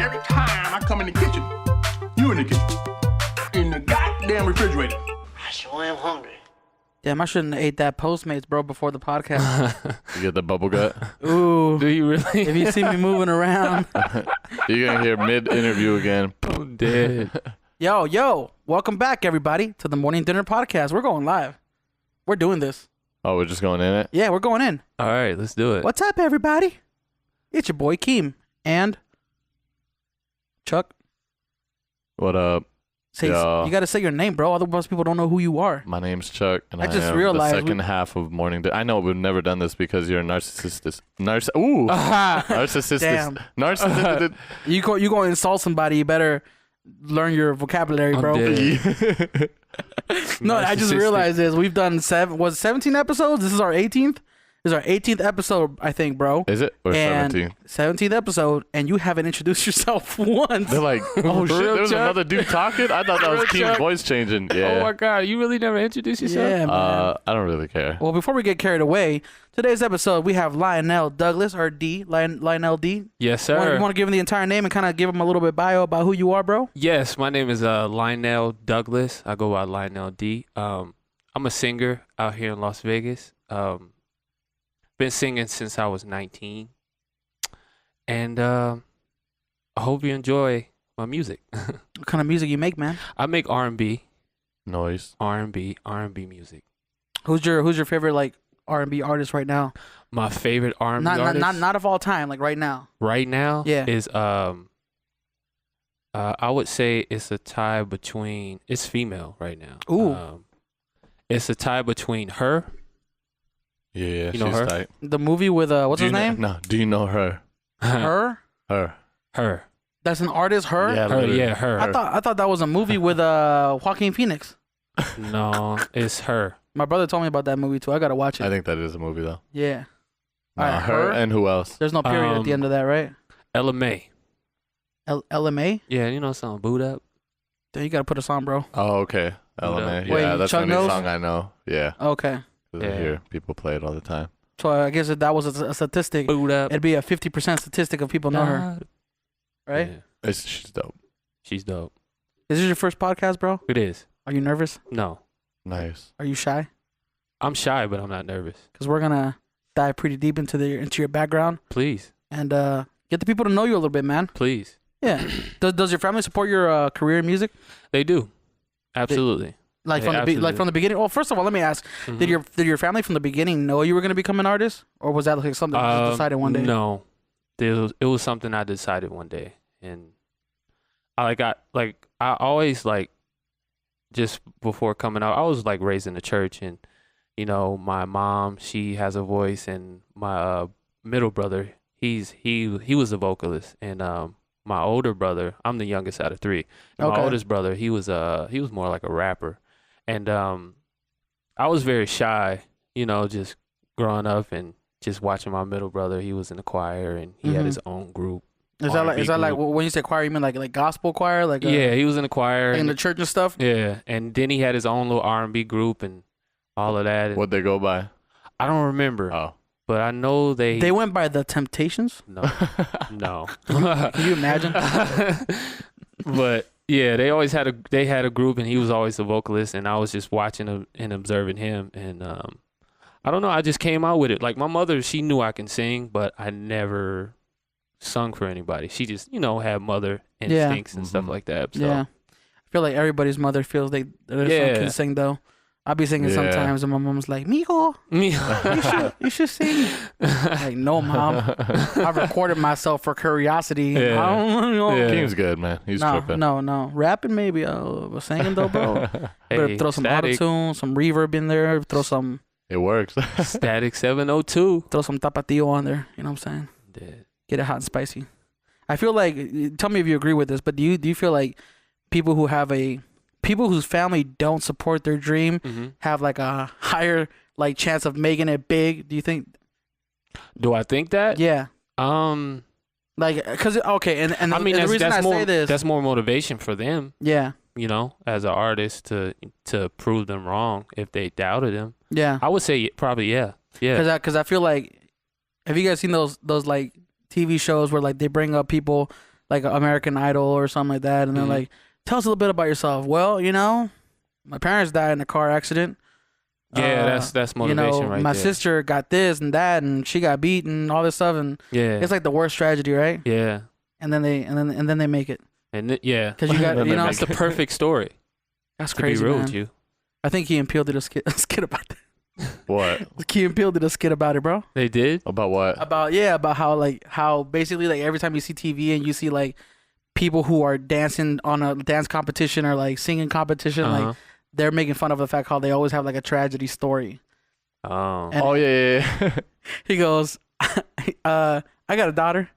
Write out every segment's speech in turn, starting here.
every time I come in the kitchen, you in the kitchen, in the goddamn refrigerator. I sure am hungry. Damn, I shouldn't have ate that Postmates, bro, before the podcast. You get the bubble gut? Ooh. Do you really? If you see me moving around. You're going to hear mid-interview again. I'm dead. Yo, welcome back, everybody, to the Morning Dinner Podcast. We're going live. We're doing this. Oh, we're just going in it? Yeah, we're going in. All right, let's do it. What's up, everybody? It's your boy, Keem. And Chuck. What up? You got to say your name, bro. Otherwise, people don't know who you are. My name's Chuck, and I just am realized the second half of Morning Dinner. I know we've never done this because you're a narcissist. Narcissist. Damn. Narcissist. You go and insult somebody, you better learn your vocabulary, bro. No, I just realized this. We've done 17 episodes? This is our 18th? This is our 18th episode, I think, bro. Is it? Or 17th? 17th episode, and you haven't introduced yourself once. They're like, oh shit, there was Chuck? another dude talking? I thought that was Keem's voice changing. Yeah. Oh my God, you really never introduced yourself? Yeah, man. I don't really care. Well, before we get carried away, today's episode, we have Lyonell Douglas, or D, Lyonell D. Yes, sir. You want to give him the entire name and kind of give him a little bit bio about who you are, bro? Yes, my name is Lyonell Douglas. I go by Lyonell D. I'm a singer out here in Las Vegas. Been singing since I was 19. And I hope you enjoy my music. What kind of music you make, man? I make R&B. Noise. R&B music. Who's your favorite, like, R&B artist right now? My favorite R&B artist Not of all time, like right now. right now Yeah. is I would say it's a tie between, it's female right now. Ooh. It's a tie between her. Yeah, You know she's her? tight. The movie with what's his name? No, do you know her? Her? Her. That's an artist. Her. Yeah, Her, literally. yeah, her. I thought that was a movie with Joaquin Phoenix. No, it's her. My brother told me about that movie too. I gotta watch it. I think that is a movie, though. Yeah. Nah, Alright, her and who else? There's no period at the end of that, right? Ella May. LMA. Yeah, you know something, boot up. Then you gotta put us on, bro. Oh, okay. LMA. Wait, Yeah, that's the Chuck only knows? song I know. Yeah. Okay. 'Cause I Yeah. hear people play it all the time. So I guess if that was a statistic, Boot up. it'd be a 50% statistic of people know her, right? Yeah, She's dope. she's dope. Is this your first podcast, bro? It is. Are you nervous? No. Nice. Are you shy? I'm shy, but I'm not nervous. Because we're gonna dive pretty deep into your background Please. and get the people to know you a little bit, man. Please. Yeah. Does your family support your career in music? They do. Absolutely. Like Yeah, from the beginning. Well, first of all, let me ask: Mhm. Did your family from the beginning know you were gonna become an artist, or was that like something you just decided one day? No. It was something I decided one day, and I always like, just before coming out, I was like raised in the church, and you know my mom, she has a voice, and my middle brother, he was a vocalist, and my older brother, I'm the youngest out of three. And Okay. My oldest brother, he was more like a rapper, and I was very shy, you know, just growing up and just watching my middle brother. He was in the choir and he had his own group. Is that R&B like group. when you say choir, you mean like gospel choir, like Yeah, he was in the choir. like in and- the church and stuff? yeah, and then he had his own little R&B group and all of that. And What'd they go by? I don't remember, Oh. but I know They went by the Temptations. no, no. Can you imagine? But yeah, they had a group, and he was always the vocalist, and I was just watching him and observing him, and I don't know, I just came out with it. Like my mother, she knew I can sing, but I never sung for anybody. She just, you know, had mother instincts and stuff like that. So. Yeah. I feel like everybody's mother feels their son can sing though. I'll be singing sometimes, and my mom's like, "Mijo, you should sing." Like, no, mom. I recorded myself for curiosity. Yeah. I don't know. Yeah. Keem's good, man. He's tripping. No. Rapping maybe. But singing though, bro. Hey, Better throw some Static. auto-tune, some reverb in there. Throw some It works. Static 702. throw some tapatio on there. You know what I'm saying? Dead. Get it hot and spicy. I feel like, tell me if you agree with this, but do you feel like people whose family don't support their dream have like a higher like chance of making it big? Do you think? Do I think that? Yeah. Like, cause okay, and I mean, the reason that's I more say this, that's more motivation for them. yeah, You know, as an artist to prove them wrong if they doubted him. yeah. I would say probably yeah. Cause I feel like, have you guys seen those like TV shows where like they bring up people like American Idol or something like that, and they're like, "Tell us a little bit about yourself." Well, my parents died in a car accident. Yeah, that's motivation right my there. sister got this and that, and she got beat and all this stuff, and Yeah. it's like the worst tragedy, right? Yeah. And then they make it. And yeah. Because you got, That's the perfect story. That's To crazy, be real man. with you. I think Key and Peele did a skit about that. What? Key and Peele did a skit about it, bro. They did? About what? About how basically like every time you see TV and you see like people who are dancing on a dance competition or like singing competition, like they're making fun of the fact how they always have like a tragedy story. Oh. And Oh yeah. he goes, I got a daughter.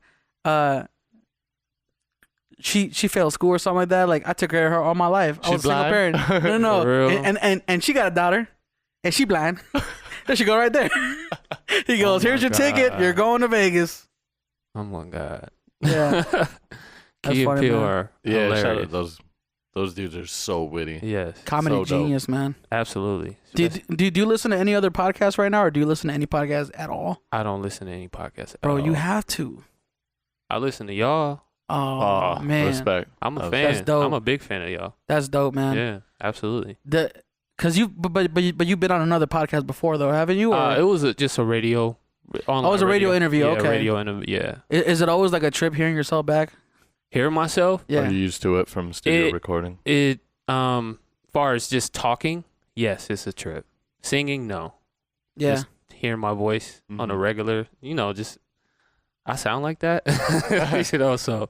She failed school or something like that. Like I took care of her all my life. I She was a single blind? parent. No. For real? And she got a daughter, and she blind. There she go right there. He goes, my "Here's your ticket. God. You're going to Vegas." Oh my God. Yeah. Key and funny, Peele man. are Yeah. Shout hilarious. out those dudes are so witty. Yes. Comedy So dope. genius, man. Absolutely. Do you listen to any other podcasts right now, or do you listen to any podcasts at all? I don't listen to any podcasts at Bro, all. you have to. I listen to y'all. Oh, man, Respect. I'm a That's fan. dope. I'm a big fan of y'all. that's dope, man. Yeah, absolutely. Because but you've been on another podcast before though, haven't you? Or It was just a radio. it was a radio interview, Yeah, okay. radio interview. Yeah. is it always like a trip hearing yourself back? Hearing myself. Yeah. Are you used to it from studio recording? It far as just talking, yes, it's a trip. Singing, no. Yeah. Just hearing my voice on a Mhm. regular, just I sound like that. So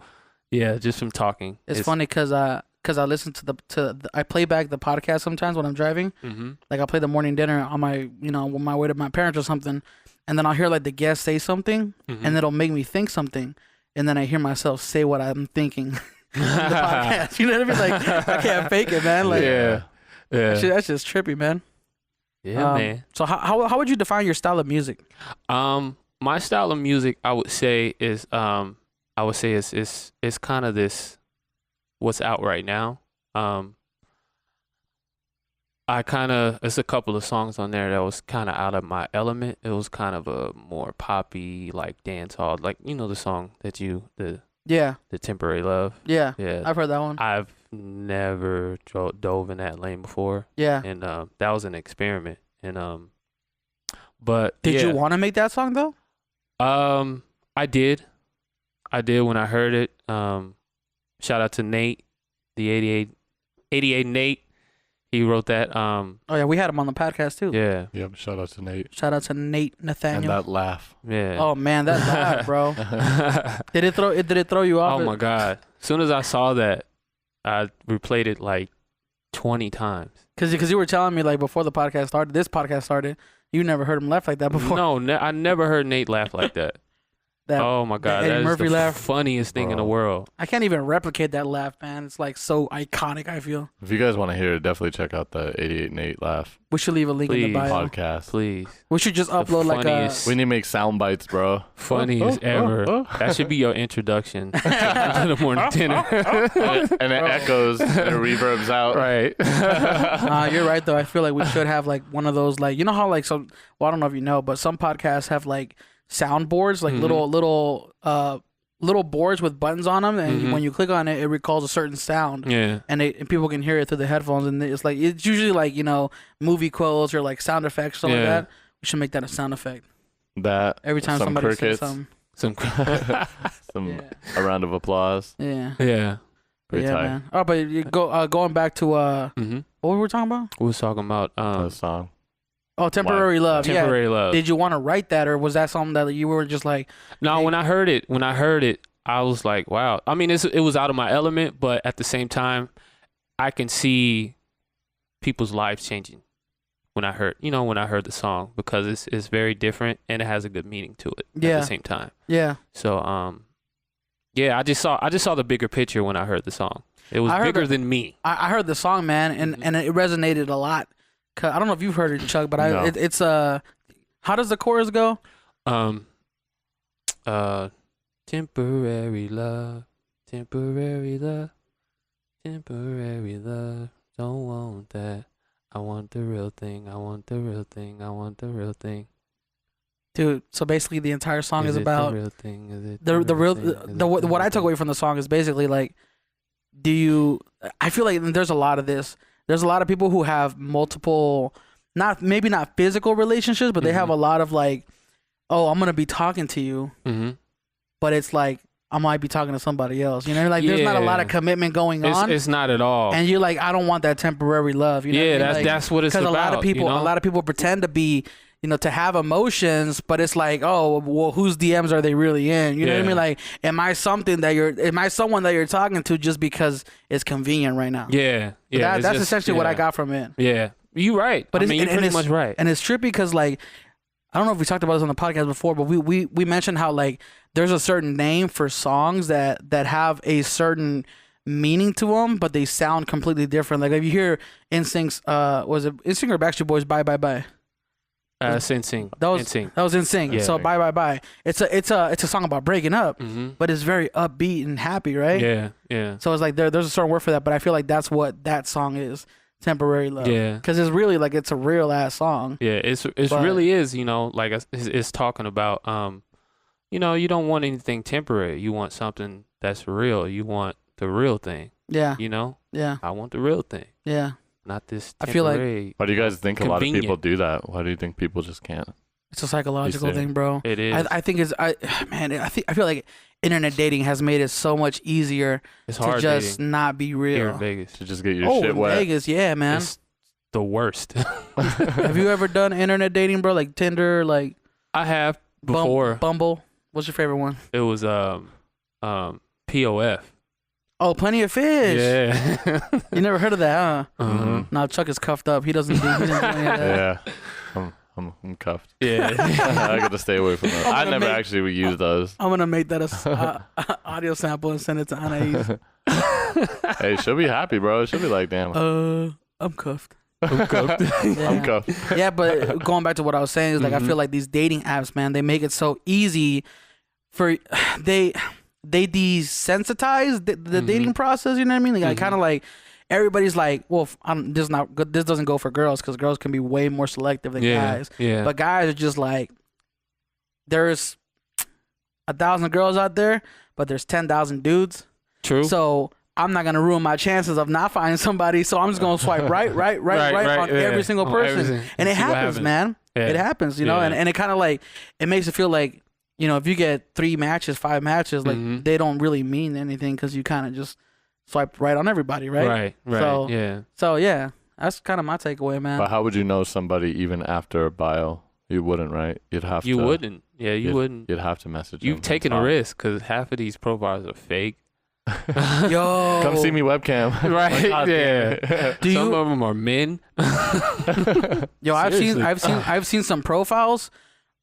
yeah, just from talking. It's funny because I listen I play back the podcast sometimes when I'm driving. Mm-hmm. Like I play the morning dinner on my on my way to my parents or something, and then I'll hear like the guest say something, Mm-hmm. and it'll make me think something, and then I hear myself say what I'm thinking. On the podcast, you know what I mean? Like I can't fake it, man. Like yeah. that's just trippy, man. Yeah, man. So how would you define your style of music? My style of music, I would say is it's kind of this what's out right now. It's a couple of songs on there that was kind of out of my element. It was kind of a more poppy, like dance hall, like the song that the Temporary Love. Yeah, Yeah, I've heard that one. I've never dove in that lane before, Yeah. and that was an experiment. And but Did yeah. you want to make that song though? I did when I heard it. Shout out to Nate, the 88 Nate. He wrote that. Oh yeah, we had him on the podcast too. Yeah, Yep. Shout out to Nate. Shout out to Nate And Nathaniel. that laugh. yeah. Oh man, that's bad, bro. Did it throw you off? Oh my God! As soon as I saw that, I replayed it like 20 times. Because you were telling me like before the podcast started, this podcast started, you never heard him laugh like that before. No, I never heard Nate laugh like that. That Oh my God, Eddie that is Murphy the laugh. funniest thing in the Bro. world. I can't even replicate that laugh, man. It's like so iconic. I feel If you guys want to hear it, definitely check out the 88 Nate laugh we should leave a link in the Please. bio. podcast. Please, We should just The upload like a. funniest- We need to make sound bites, bro. funniest ever. That should be your introduction to the morning dinner. And it echoes and it reverbs out. Right. You're right though. I feel like we should have like one of those like how like some. Well, I don't know if you know, but some podcasts have like soundboards, like little boards with buttons on them, and when you click on it, it recalls a certain sound. Yeah. And people can hear it through the headphones, and it's usually like movie quotes or like sound effects, something like Yeah. that. We should make that a sound effect That every time some somebody crickets, says something. Some. some a round of applause. Yeah, Yeah. Pretty yeah, tight. man. Oh, but you going back to Mm-hmm. what were we talking about? We was talking about That song. Oh, Temporary Love. Temporary Yeah. Love. Did you want to write that, or was that something that you were just like? No, Hey. when I heard it, I was like, wow. I mean, it was out of my element, but at the same time, I can see people's lives changing when I heard the song, because it's very different and it has a good meaning to it Yeah. at the same time. Yeah. So, yeah, I just saw the bigger picture when I heard the song. It was I heard bigger the- than me. I heard the song, man, and it resonated a lot. 'Cause I don't know if you've heard it, Chuck, but No. it's how does the chorus go? Temporary love, temporary love, temporary love. Don't want that. I want the real thing. I want the real thing. I want the real thing. Dude, so basically the entire song is it about the real thing? Is it the real thing? Is it what I real took away from the song is basically like, I feel like there's a lot of this. There's a lot of people who have multiple, maybe not physical relationships, but they have a lot of like, oh, I'm gonna be talking to you, but it's like I might be talking to somebody else. You know, like there's not a lot of commitment going on. It's not at all. And you're like, I don't want that temporary love. You know Yeah, what I mean? that's what it's about. Because you know? a lot of people pretend to be, to have emotions, but it's like, oh, well, whose DMs are they really in? You know what I mean? Like, am I someone that you're talking to just because it's convenient right now? Yeah. That's essentially what I got from it. Yeah, you're right. But you're pretty much right. And it's trippy because, like, I don't know if we talked about this on the podcast before, but we mentioned how, like, there's a certain name for songs that have a certain meaning to them, but they sound completely different. Like, if you hear NSYNC's, was it NSYNC or Backstreet Boys' Bye Bye Bye? NSYNC. That was NSYNC. Yeah. So Bye Bye Bye. It's a song about breaking up, but it's very upbeat and happy, right? Yeah. So it's like there's a certain word for that, but I feel like that's what that song is. Temporary love. Yeah. Because it's really like it's a real ass song. Yeah, it really is, like it's talking about you don't want anything temporary. You want something that's real. You want the real thing. Yeah. Yeah. I want the real thing. Yeah. Not this I feel temporary. like Why do you guys think a lot of convenient. people do that? Why do you think people just can't? it's a psychological Be serious. thing, bro. It is. I think I feel like internet dating has made it so much easier It's to hard just dating not be here real. in Vegas. To just get your shit in wet. Vegas, yeah, man. It's the worst. Have you ever done internet dating, bro? Like Tinder, like I have before. Bumble. What's your favorite one? It was POF. Oh, Plenty of Fish. Yeah. You never heard of that, huh? Mhm. No, Chuck is cuffed up. He doesn't do any of that. Yeah. I'm cuffed. Yeah. I got to stay away from those. I never actually would use those. I'm gonna make that a audio sample and send it to Anais. Hey, she'll be happy, bro. She'll be like, damn. I'm cuffed. I'm cuffed. Yeah. I'm cuffed. Yeah, but going back to what I was saying is like I feel like these dating apps, man, they make it so easy for they desensitize the dating process. You know what I mean? Like kind of like everybody's like, well, this is not good. This doesn't go for girls because girls can be way more selective than guys. Yeah. But guys are just like, there's 1,000 girls out there, but there's 10,000 dudes. True. So I'm not gonna ruin my chances of not finding somebody. So I'm just gonna swipe right on every single person, everything. and it See what happens, man. Yeah. It happens, Yeah. and it kind of like it makes it feel like if you get 3 matches, 5 matches, like they don't really mean anything because you kind of just swipe right on everybody, right? Right. So yeah, that's kind of my takeaway, man. But how would you know somebody even after a bio? You wouldn't, right? You'd have to. You wouldn't. Yeah, you wouldn't. You'd have to message You've them taken and a talk. risk because half of these profiles are fake. Yo, Come see me webcam. Right. God damn Yeah. it. Do Some you? of them are men. Yo, Seriously. I've seen some profiles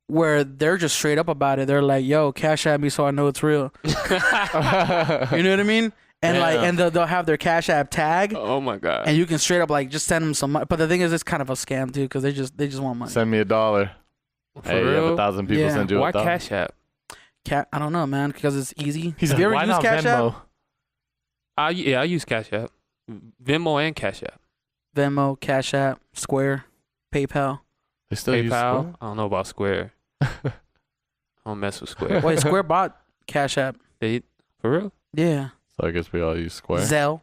where they're just straight up about it. They're like, "Yo, cash at me so I know it's real." You know what I mean? And and they'll have their Cash App tag, Oh my god. and you can straight up like just send them some money. But the thing is, it's kind of a scam too, because they just want money. Send me $1. For Hey, you have real? 1,000 people Yeah. send you Why $1. Cash App? I don't know, man, because it's easy. He's Have like, you ever why used not Cash Venmo? App? I use Cash App, Venmo and Cash App. Venmo, Cash App, Square, PayPal. They still use PayPal. Square? I don't know about Square. I don't mess with Square. Wait, Square bought Cash App. For real? Yeah. So I guess we all use Square. Zelle.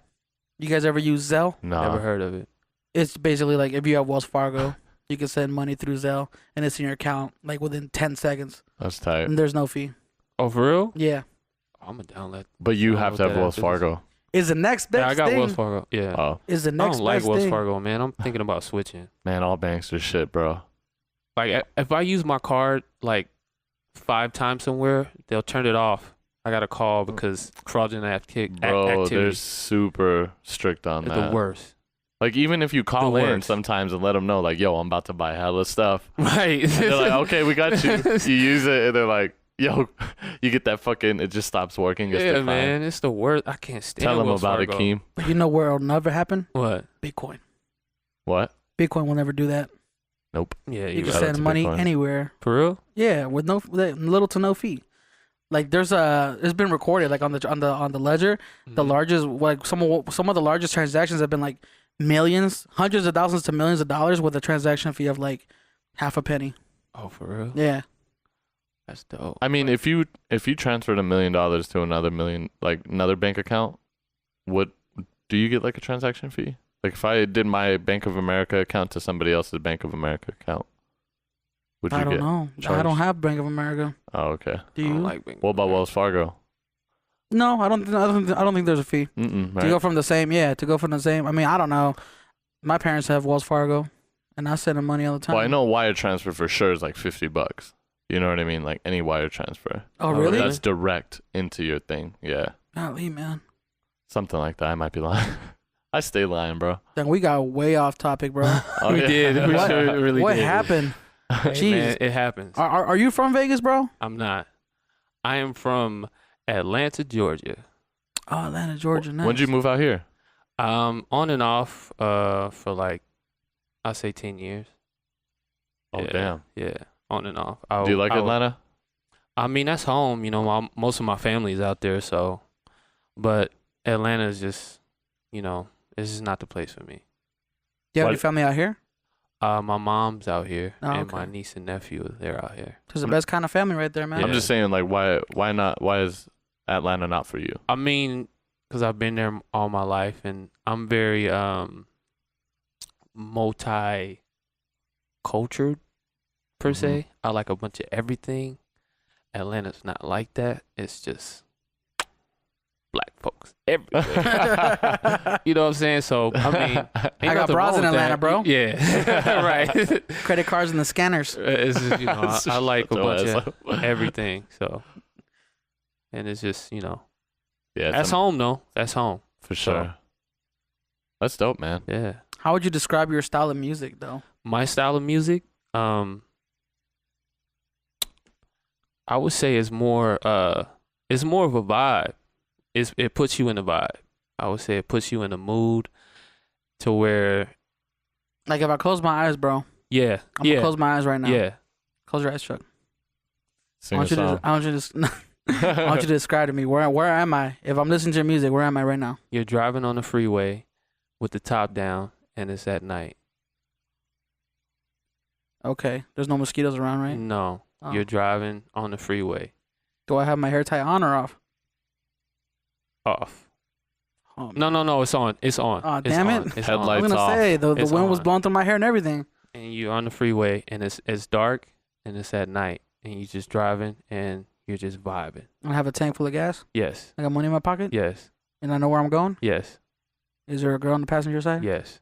You guys ever use Zelle? Nah. Never heard of it. It's basically like if you have Wells Fargo, you can send money through Zelle, and it's in your account like within 10 seconds, That's tight. and there's no fee. Oh, for real? Yeah. I'm gonna download. But you I have don't to know have what Wells that is. Fargo. Is the next best Yeah, I got thing? Wells Fargo. Yeah. Oh, Is the I next don't like best Wells thing? Fargo, man. I'm thinking about switching. man, all banks are shit, bro. Like, if I use my card like 5 times somewhere, they'll turn it off. I got to call because fraudulent Bro, they're activity super strict on is that. the worst. Like, even if you call The in worst. sometimes and let them know, like, yo, I'm about to buy hella stuff. Right. And they're like, okay, we got you. You use it, and they're like, yo, you get that fucking, it just stops working. It's Yeah, declined. man. It's the worst. I can't stand Tell them Wells about it, Fargo. Keem. But you know where it'll never happen? What? Bitcoin. What? Bitcoin will never do that. Nope. Yeah, You you can Shout out send to money Bitcoin. anywhere. For real? Yeah, with little to no fee. Like it's been recorded like on the ledger. Mm-hmm. The largest, like some of the largest transactions have been like millions, hundreds of thousands to millions of dollars with a transaction fee of like half a penny. Oh, for real? Yeah. That's dope. I mean, if you transferred $1 million to another bank account, what do you get like a transaction fee? Like if I did my Bank of America account to somebody else's Bank of America account, would you I don't get know. I charged? don't have Bank of America. Oh, okay. Do I don't you? like Bank of What about America. Wells Fargo? No, I don't think there's a fee. Mm-mm, To right? go from the same, to go from the same. I mean, I don't know. My parents have Wells Fargo, and I send them money all the time. Well, I know wire transfer for sure is like $50. You know what I mean? Like any wire transfer. Oh, really? That's direct into your thing. Yeah. Golly, man. Something like that. I might be lying. I stay lying, bro. Then we got way off topic, bro. Oh, We yeah. did. We What- sure really what did. happened? Hey, Jeez. man, it happens. Are you from Vegas, bro? I'm not. I am from Atlanta, Georgia. Oh, Atlanta, Georgia. Nice. When'd you move out here? On and off for like I say 10 years. Oh, Yeah, damn. Yeah, on and off. Do you like Atlanta? I mean, that's home. You know, most of my family's out there, so. But Atlanta is just, it's just not the place for me. Do you have What- any family out here? My mom's out here, Oh, and okay. my niece and nephew, they're out here. It's the best kind of family right there, man. Yeah. I'm just saying, like, why not? Why is Atlanta not for you? I mean, because I've been there all my life, and I'm very multi-cultured per se. I like a bunch of everything. Atlanta's not like that. It's just black folks everywhere. You know what I'm saying? So I mean, ain't I got nothing bras wrong in with Atlanta, that. bro. Yeah, right. Credit cards and the scanners. It's just, I like a Shut your bunch ass of up. everything. So, and it's just Yeah, that's home though. That's home. for sure. That's dope, man. Yeah. How would you describe your style of music, though? My style of music, I would say it's more of a vibe. It puts you in a vibe. I would say it puts you in a mood to where Like if I close my eyes, bro. yeah. I'm gonna close my eyes right now. Yeah. Close your eyes, Chuck. Sing a song. I want you to describe to me where am I? If I'm listening to your music, where am I right now? You're driving on the freeway with the top down and it's at night. Okay. There's no mosquitoes around, right? No. Oh. You're driving on the freeway. Do I have my hair tie on or off? Off. Oh, No, it's on. It's on. Aw, It's damn on. it. It's I on. was Headlights gonna off. say the It's wind was on. blowing through my hair and everything. And you're on the freeway and it's dark and it's at night and you're just driving and you're just vibing. I have a tank full of gas. Yes. I got money in my pocket, Yes. and I know where I'm going. Yes. Is there a girl on the passenger side? Yes.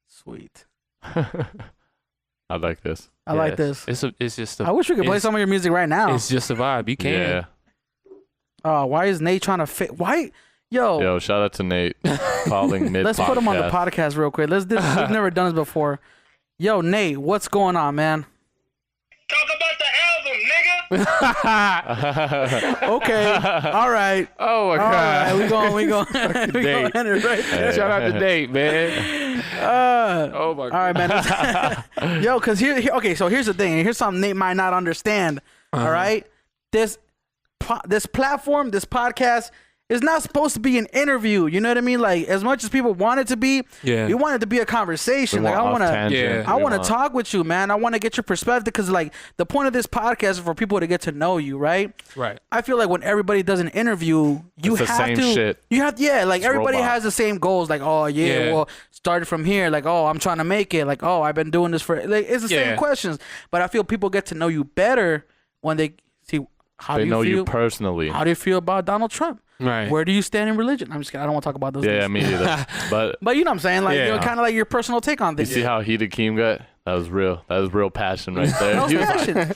Sweet. I like this. I like Yes. this. It's just I wish we could play it's- some of your music right now. It's just a vibe. You can. Yeah. Oh, why is Nate trying to fit? Why? Yo, shout out to Nate calling mid. Let's put him on the podcast real quick. We've never done this before. Yo, Nate, what's going on, man? Talk about the album, nigga. Okay, all right, Oh my all right. god. We going, we going Nate. end it right there. Shout out to Nate, man. Oh my All god. right, man. Yo, cause okay. So here's the thing. Here's something Nate might not understand. All right, this platform, this podcast, is not supposed to be an interview. You know what I mean? Like as much as people want it to be, Yeah. we want it to be a conversation. Like I want to. Yeah. I want to talk with you, man. I want to get your perspective because, like, the point of this podcast is for people to get to know you, right? Right. I feel like when everybody does an interview, you It's the have same to. shit. You have, like It's everybody robot. has the same goals. Like, oh yeah, Yeah. well, started from here. Like, oh, I'm trying to make it. Like, oh, I've been doing this for. Like, it's the same Yeah. questions. But I feel people get to know you better when they see how They do you know feel. you personally. How do you feel about Donald Trump? Right. Where do you stand in religion? I'm just kidding. I don't want to talk about those. Yeah, things. me either. But But you know what I'm saying? Like, Yeah. kind of like your personal take on you things. see how heated Keem got? That was real. That was real passion right there. That was He was- passion.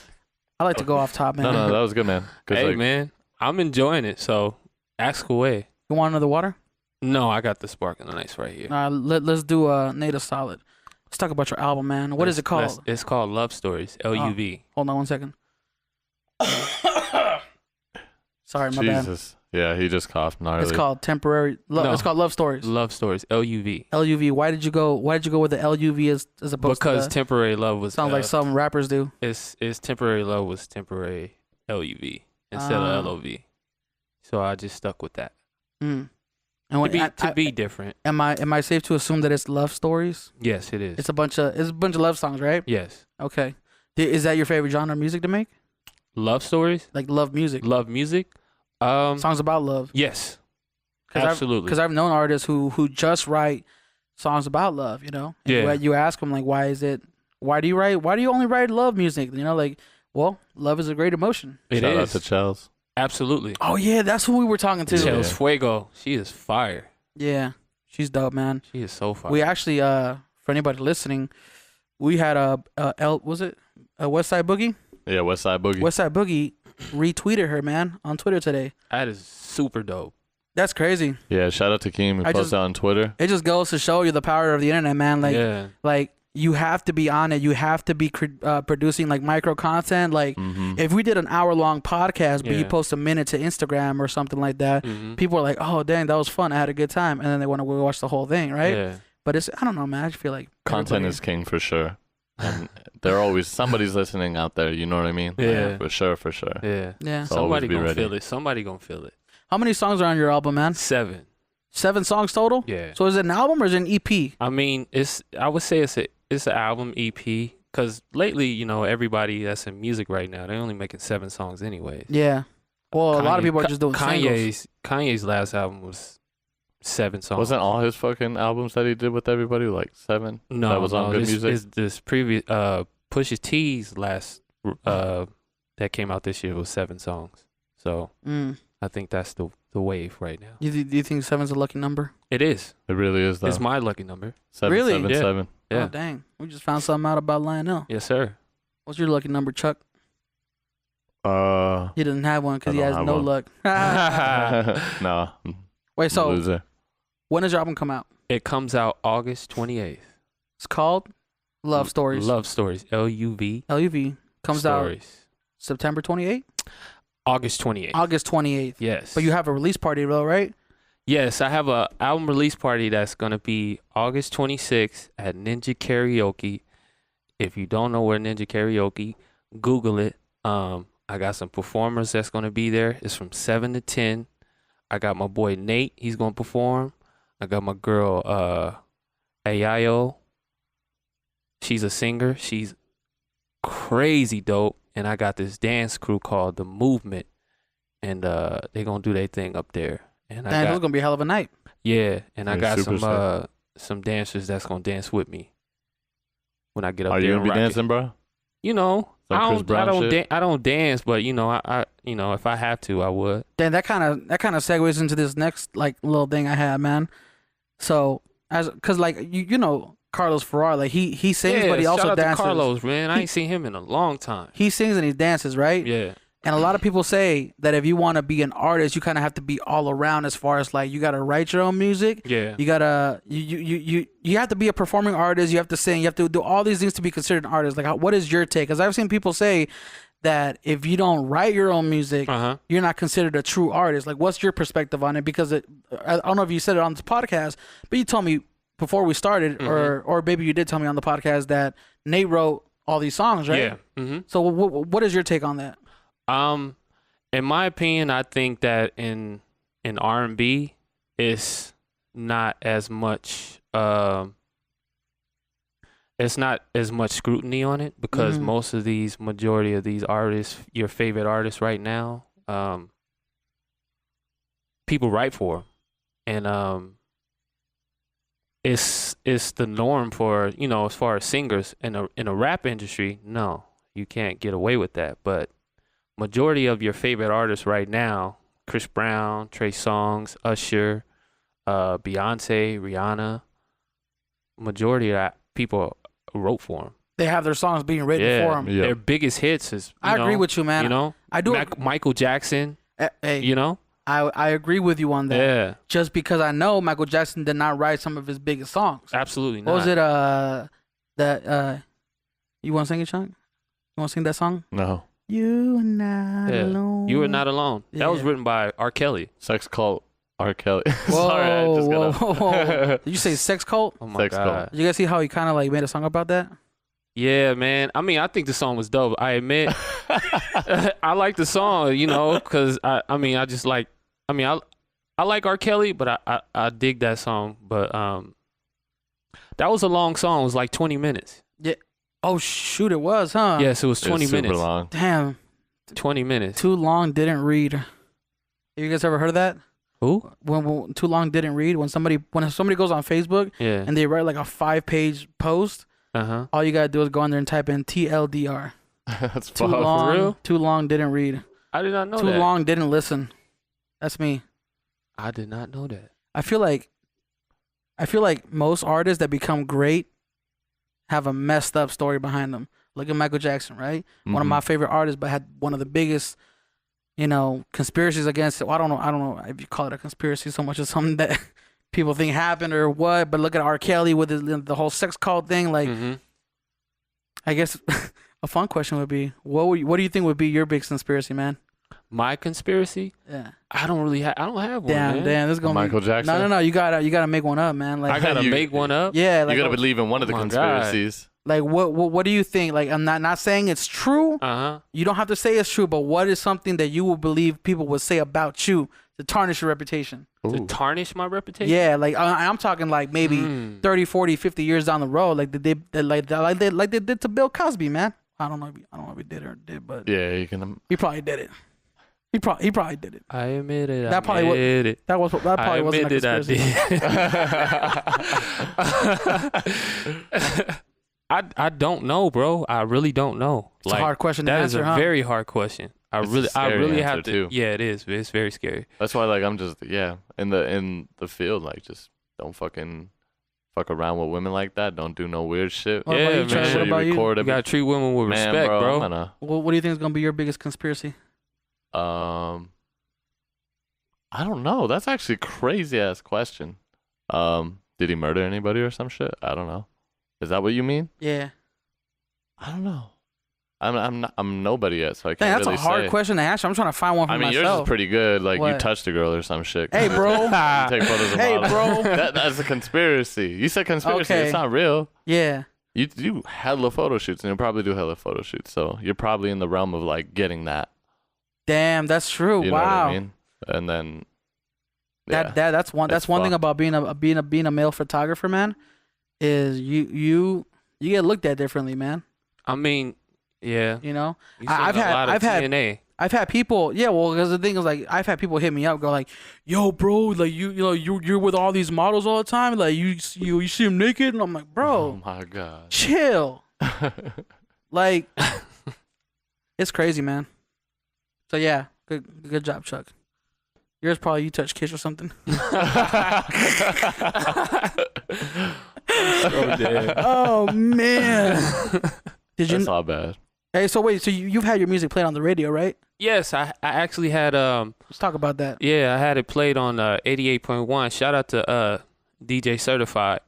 I like to go off top, man. no, that was good, man. 'Cause, Hey like, man, I'm enjoying it. So ask away. You want another water? No, I got the sparkling ice right here. Let's do Nate a solid. Let's talk about your album, man. What is it called? It's called Luv Stories. LUV. Hold on 1 second. Sorry, my bad. Jesus. Yeah, he just coughed gnarly. It's called temporary. No. It's called Love Stories. Love Stories. LUV. LUV. Why did you go with the LUV as opposed Because to temporary love was sounds like some rappers do. it's temporary love was temporary LUV instead of LOV. So I just stuck with that. Mm. And when, To be different. am I safe to assume that it's Love Stories? Yes, it is. It's a bunch of love songs, right? Yes. Okay. Is that your favorite genre of music to make? Love stories? Like love music. Love music? Songs about love. Yes. Cause Absolutely. Because I've known artists who just write songs about love, you know? And Yeah. you ask them, like, why do you only write love music? You know, like, well, love is a great emotion. It Shout out is. to Chels. Absolutely. Oh, yeah, that's who we were talking to. Yeah. Chels Fuego. She is fire. Yeah, she's dope, man. She is so fire. We actually, for anybody listening, we had was it a West Side Boogie? Yeah, West Side Boogie. West Side Boogie retweeted her, man, on Twitter today. That is super dope. That's crazy. Yeah, shout out to Keem. He posted on Twitter. It just goes to show you the power of the internet, man. Like, yeah. like you have to be on it. You have to be producing like micro content. Like, if we did an hour-long podcast, but you post a minute to Instagram or something like that, people are like, "Oh, dang, that was fun. I had a good time," and then they want to watch the whole thing, right? Yeah. But I don't know, man. I just feel like Content is king for sure. And somebody's listening out there, you know what I mean? Yeah. For sure, for sure. Yeah. Yeah. So always Somebody be gonna ready. feel it. Somebody gonna feel it. How many songs are on your album, man? 7. 7 songs total? Yeah. So is it an album or is it an E EP? I mean, I would say it's an album EP because lately, you know, everybody that's in music right now, they're only making 7 songs anyways. Yeah. Well, a lot of people are just doing singles. Kanye's last album was 7 songs. Wasn't all his fucking albums that he did with everybody like 7? No, that was on Good Music. This previous Pusha T's last that came out this year was 7 songs. So I think that's the wave right now. Do you think 7's a lucky number? It is. It really is though. It's my lucky number. 777. Yeah. Oh, dang. We just found something out about Lyonell. Yes, sir. What's your lucky number, Chuck? Uh, He doesn't have one because he I has don't no have luck. no. Wait, so Loser. when does your album come out? It comes out August 28th. It's called Luv Stories. Love Stories. LUV. LUV. Comes out Stories. September 28th? August 28th. August 28th. Yes. But you have a release party, though, right? Yes, I have a album release party that's going to be August 26th at Ninja Karaoke. If you don't know where Ninja Karaoke, Google it. I got some performers that's going to be there. It's from 7 to 10. I got my boy Nate. He's going to perform. I got my girl Ayo. She's a singer. She's crazy dope. And I got this dance crew called The Movement. And they're going to do their thing up there. And Damn, it's going to be a hell of a night. Yeah, and I You're got some dancers that's gonna dance with me when I get up Are there. you and gonna be rock dancing, bro? it. You know, Some Chris Brown shit? I don't dance, but you know, I if I have to, I would. Then that kind of segues into this next like little thing I had, man. So cause like you know Carlos Ferrar, like he sings, Yeah, but he also shout out dances. to Carlos, man. I ain't seen him in a long time. He sings and he dances, right? Yeah, And a lot of people say that if you want to be an artist, you kind of have to be all around as far as like you got to write your own music. yeah, You gotta you have to be a performing artist. You have to sing. You have to do all these things to be considered an artist. Like, what is your take? Because I've seen people say that if you don't write your own music, you're not considered a true artist. Like, what's your perspective on it? Because I don't know if you said it on this podcast, but you told me before we started, or maybe you did tell me on the podcast that Nate wrote all these songs, right? Yeah. So what is your take on that? In my opinion, I think that in R&B, it's not as much. It's not as much scrutiny on it because majority of these artists, your favorite artists right now, people write for them, and it's the norm for, you know, as far as singers in a rap industry. No, you can't get away with that, but majority of your favorite artists right now, Chris Brown, Trey Songz, Usher, Beyonce, Rihanna, majority of that people wrote for them. They have their songs being written for them. Yeah. Their biggest hits is, I agree with you, man. You know, I do. Michael Jackson. Hey, You know, I agree with you on that. yeah, Just because I know Michael Jackson did not write some of his biggest songs. absolutely not. What was it? That you want to sing it, Sean? You want to sing that song? No. You are not Yeah. alone. You Were Not Alone. That was Yeah. written by R. Kelly. Sex cult. R. Kelly. Whoa, Sorry, I just got whoa. Did you say sex cult? Oh my Sex god. Cult. Did you guys see how he kind of like made a song about that? Yeah, man. I mean, I think the song was dope. I admit, I like the song, you know, because I like R. Kelly, but I dig that song. But that was a long song. It was like 20 minutes. Yeah. Oh shoot, it was, huh? Yes, it was 20 It's super minutes. long. Damn. 20 minutes. Too long didn't read. Have you guys ever heard of that? Who? When too long didn't read. When somebody goes on Facebook Yeah. and they write like a 5-page post, all you gotta do is go on there and type in TLDR. That's Too fun. long. For real? Too long didn't read. I did not know Too that. long didn't listen. That's me. I did not know that. I feel like most artists that become great have a messed up story behind them. Look at Michael Jackson, right? One of my favorite artists, but had one of the biggest, conspiracies against it. Well, I don't know if you call it a conspiracy so much as something that people think happened or what. But look at R. Kelly with the whole sex cult thing. Like, I guess a fun question would be, what do you think would be your big conspiracy, man? My conspiracy? Yeah. I don't have one. Damn, this is gonna Michael be, Jackson? No. You gotta make one up, man. Like I gotta You- make one up. yeah, You like gotta believe in one of the Oh my God. conspiracies. like what do you think? Like I'm not saying it's true. You don't have to say it's true, but what is something that you will believe people would say about you to tarnish your reputation? To Ooh. tarnish my reputation. Yeah, like I'm talking like maybe 30, 40, 50 years down the road, like they did to Bill Cosby, man. I don't know if he did or did, but Yeah, you can. he probably did it. He probably did it. I admit it. That probably That probably wasn't a conspiracy. I don't know, bro. I really don't know. It's a hard question to That answer, is a huh? very hard question. I It's a really scary have answer, to. too. Yeah, it is. It's very scary. That's why, like, I'm just in the field, like, just don't fucking fuck around with women like that. Don't do no weird shit. What about Yeah, you, Trey? man. What about you? Record You gotta treat women with man, respect, bro. bro. I'm gonna, What do you think is gonna be your biggest conspiracy? I don't know. That's actually a crazy ass question. Did he murder anybody or some shit? I don't know. Is that what you mean? Yeah. I don't know. I'm nobody yet, so I can't Dang, that's really a hard say. question to answer. I'm trying to find one for I mean, myself. yours is pretty good. Like, you What? touched a girl or some shit. Hey, bro. You take photos of Hey, models. bro. That's a conspiracy. You said conspiracy. Okay. It's not real. Yeah. You do hella photo shoots, and you'll probably do hella photo shoots. So you're probably in the realm of, like, getting that. Damn, that's true. You know Wow. what I mean? And then That's one It's thing fucked. about being a male photographer, man, is you get looked at differently, man. I mean, yeah. You know? You seen a lot of TNA. I've had people, because the thing is, like, I've had people hit me up, go like, "Yo, bro, like you're with all these models all the time, like you see them naked," and I'm like, "Bro, oh my god. chill." Like, it's crazy, man. So yeah, good job, Chuck. Yours probably you touch kiss or something. Oh man. Did you? That's all bad. Hey, so wait, so you've had your music played on the radio, right? Yes, I actually had Let's talk about that. yeah, I had it played on 88.1. Shout out to DJ Certified.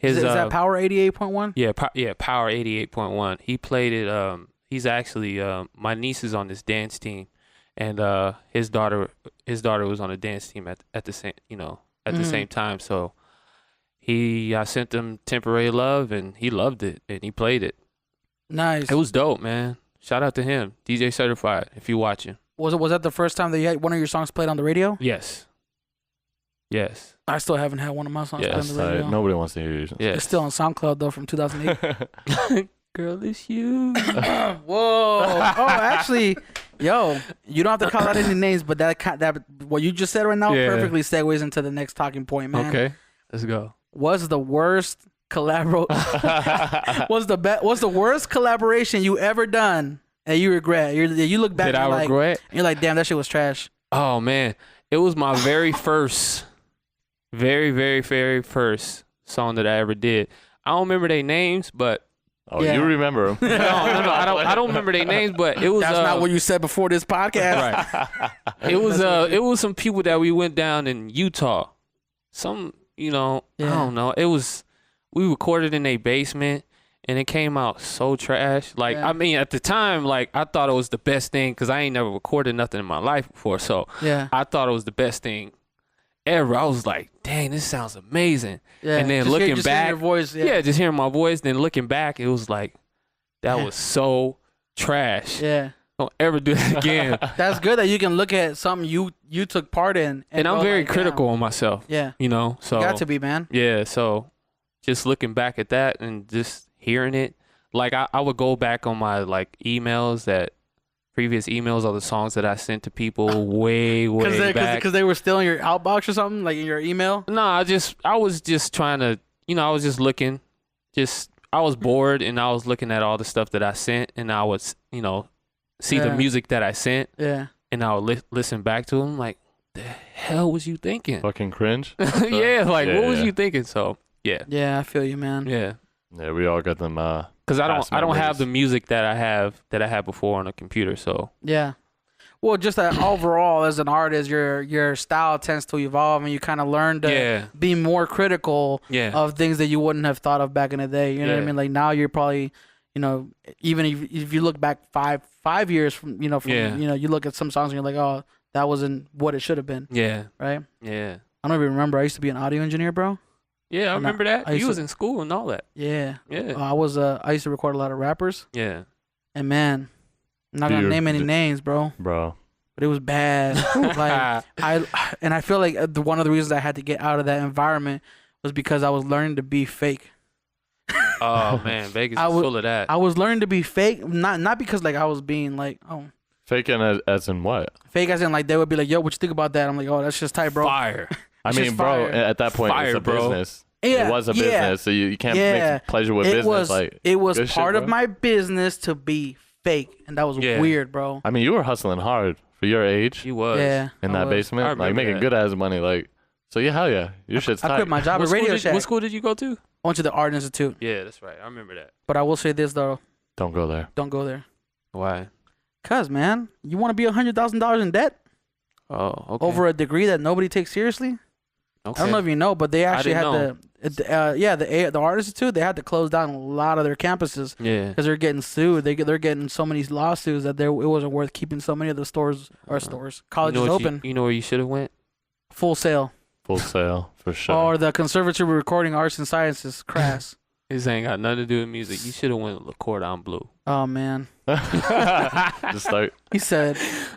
Is that Power 88.1? Yeah, Power 88.1. He played it. He's actually my niece is on this dance team, and his daughter was on a dance team at the same the same time. So I sent him Temporary Love, and he loved it, and he played it. Nice. It was dope, man. Shout out to him, DJ Certified, if you're watching. Was that the first time that you had one of your songs played on the radio? Yes. I still haven't had one of my songs Yes, played on the radio. Nobody wants to hear you. Yes. It's still on SoundCloud though from 2008. Girl, it's you. Whoa. Oh, actually, yo, you don't have to call out any names, but that what you just said right now Yeah. perfectly segues into the next talking point, man. Okay, let's go. What's the worst what's the worst collaboration you ever done and you regret? You look back Did and I regret? you're like, damn, that shit was trash. Oh man, it was my very first, very, very, very first song that I ever did. I don't remember their names, but Oh, Yeah. you remember them? no, I don't remember their names, but it was. That's not what you said before this podcast. Right. It was some people that we went down in Utah. Some, I don't know. We recorded in a basement, and it came out so trash. Like, Yeah. I mean, at the time, like, I thought it was the best thing because I ain't never recorded nothing in my life before. So Yeah. I thought it was the best thing ever. I was like, dang, this sounds amazing. Yeah. And then Just looking just back, hearing your voice. yeah, just hearing my voice. Then looking back, it was like, that Yeah. was so trash. Yeah. Don't ever do that again. That's good that you can look at something you took part in. And I'm go very like, damn. critical on myself, Yeah. so. You got to be, man. Yeah, so just looking back at that and just hearing it, like I would go back on my like emails that previous emails of the songs that I sent to people way back. Because they were still in your outbox or something, like in your email? No, I was just trying to, I was just looking. I was bored, and I was looking at all the stuff that I sent, and I would, see the music that I sent. Yeah. And I would listen back to them like, the hell was you thinking? Fucking cringe. Yeah, like what was you thinking? So yeah. Yeah, I feel you, man. Yeah. Yeah, we all got them. Because I don't have the music that I had before on a computer. So yeah. Well, just that overall, as an artist, your style tends to evolve, and you kind of learn to be more critical of things that you wouldn't have thought of back in the day. You know what I mean? Like now, you're probably, even if you look back five years from you look at some songs and you're like, oh, that wasn't what it should have been. Yeah. Right. Yeah. I don't even remember. I used to be an audio engineer, bro. Yeah, I remember that. You was in school and all that. Yeah. Yeah. I used to record a lot of rappers. Yeah. And man. I'm not gonna name any names, bro. Bro. But it was bad. Like I feel like one of the reasons I had to get out of that environment was because I was learning to be fake. Oh man, Vegas is full of that. I was learning to be fake, not because like I was being like, oh. Faking as in what? Fake as in like they would be like, yo, what you think about that? I'm like, oh, that's just tight, bro. Fire. I mean, bro, at that point it's a business. Yeah, it was a business, so you can't mix pleasure with business. It was part of my business to be fake, and that was weird, bro. I mean, you were hustling hard for your age. You was. Yeah. In that basement, like making good ass money, like. So yeah, hell yeah, your shit's tight. I quit my job at Radio Shack. What school did you go to? I went to the Art Institute. Yeah, that's right. I remember that. But I will say this though. Don't go there. Don't go there. Why? Cause man, you want to be $100,000 in debt? Oh, okay. Over a degree that nobody takes seriously? Okay. I don't know if you know, but they actually had the Art Institute. They had to close down a lot of their campuses. Yeah. Because they're getting sued. They're getting so many lawsuits that it wasn't worth keeping so many of the colleges open. You know where you should have went? Full Sail. Full Sail for sure. Or the Conservatory of Recording Arts and Sciences, CRAS. This ain't got nothing to do with music. You should have went with Cordon Bleu. Oh man. Just start. He said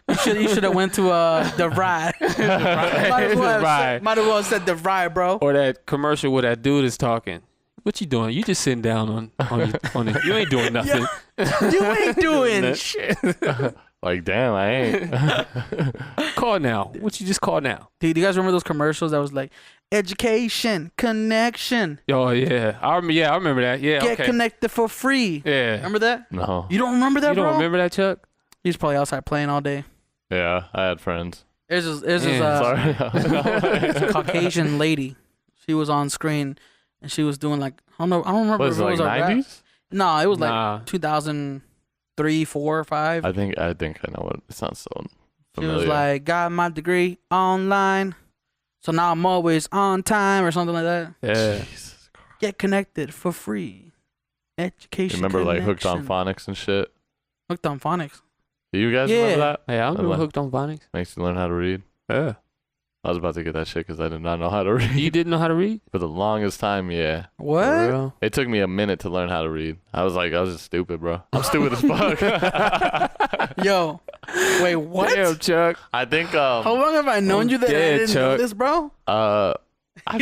you should have went to the ride. Might as well said the ride, bro. Or that commercial where that dude is talking. What you doing? You just sitting down on it. You ain't doing nothing. You ain't doing shit. Like, damn, I ain't. Call now. What you just call now? Dude, do you guys remember those commercials that was like, education, connection? Oh, yeah. I remember that. Yeah, Get connected for free. Yeah. Remember that? No. You don't remember that, bro? You don't remember that, Chuck? He's probably outside playing all day. Yeah, I had friends. There's this Caucasian lady. She was on screen, and she was doing like, I don't remember if it was like 90s? No, it was like 2003, 4, 5. I think I know what it sounds so familiar. She was like, got my degree online, so now I'm always on time or something like that. Yeah. Jesus Christ. Get connected for free. Education. Remember like Hooked on Phonics and shit? Hooked on Phonics. Do you guys remember that? Yeah, I remember Hooked on Phonics. Makes you learn how to read. Yeah. I was about to get that shit because I did not know how to read. You didn't know how to read? For the longest time, yeah. What? It took me a minute to learn how to read. I was just stupid, bro. I'm stupid as fuck. Yo. Wait, what? Damn, Chuck. I think, how long have I known you that I didn't know this, bro? I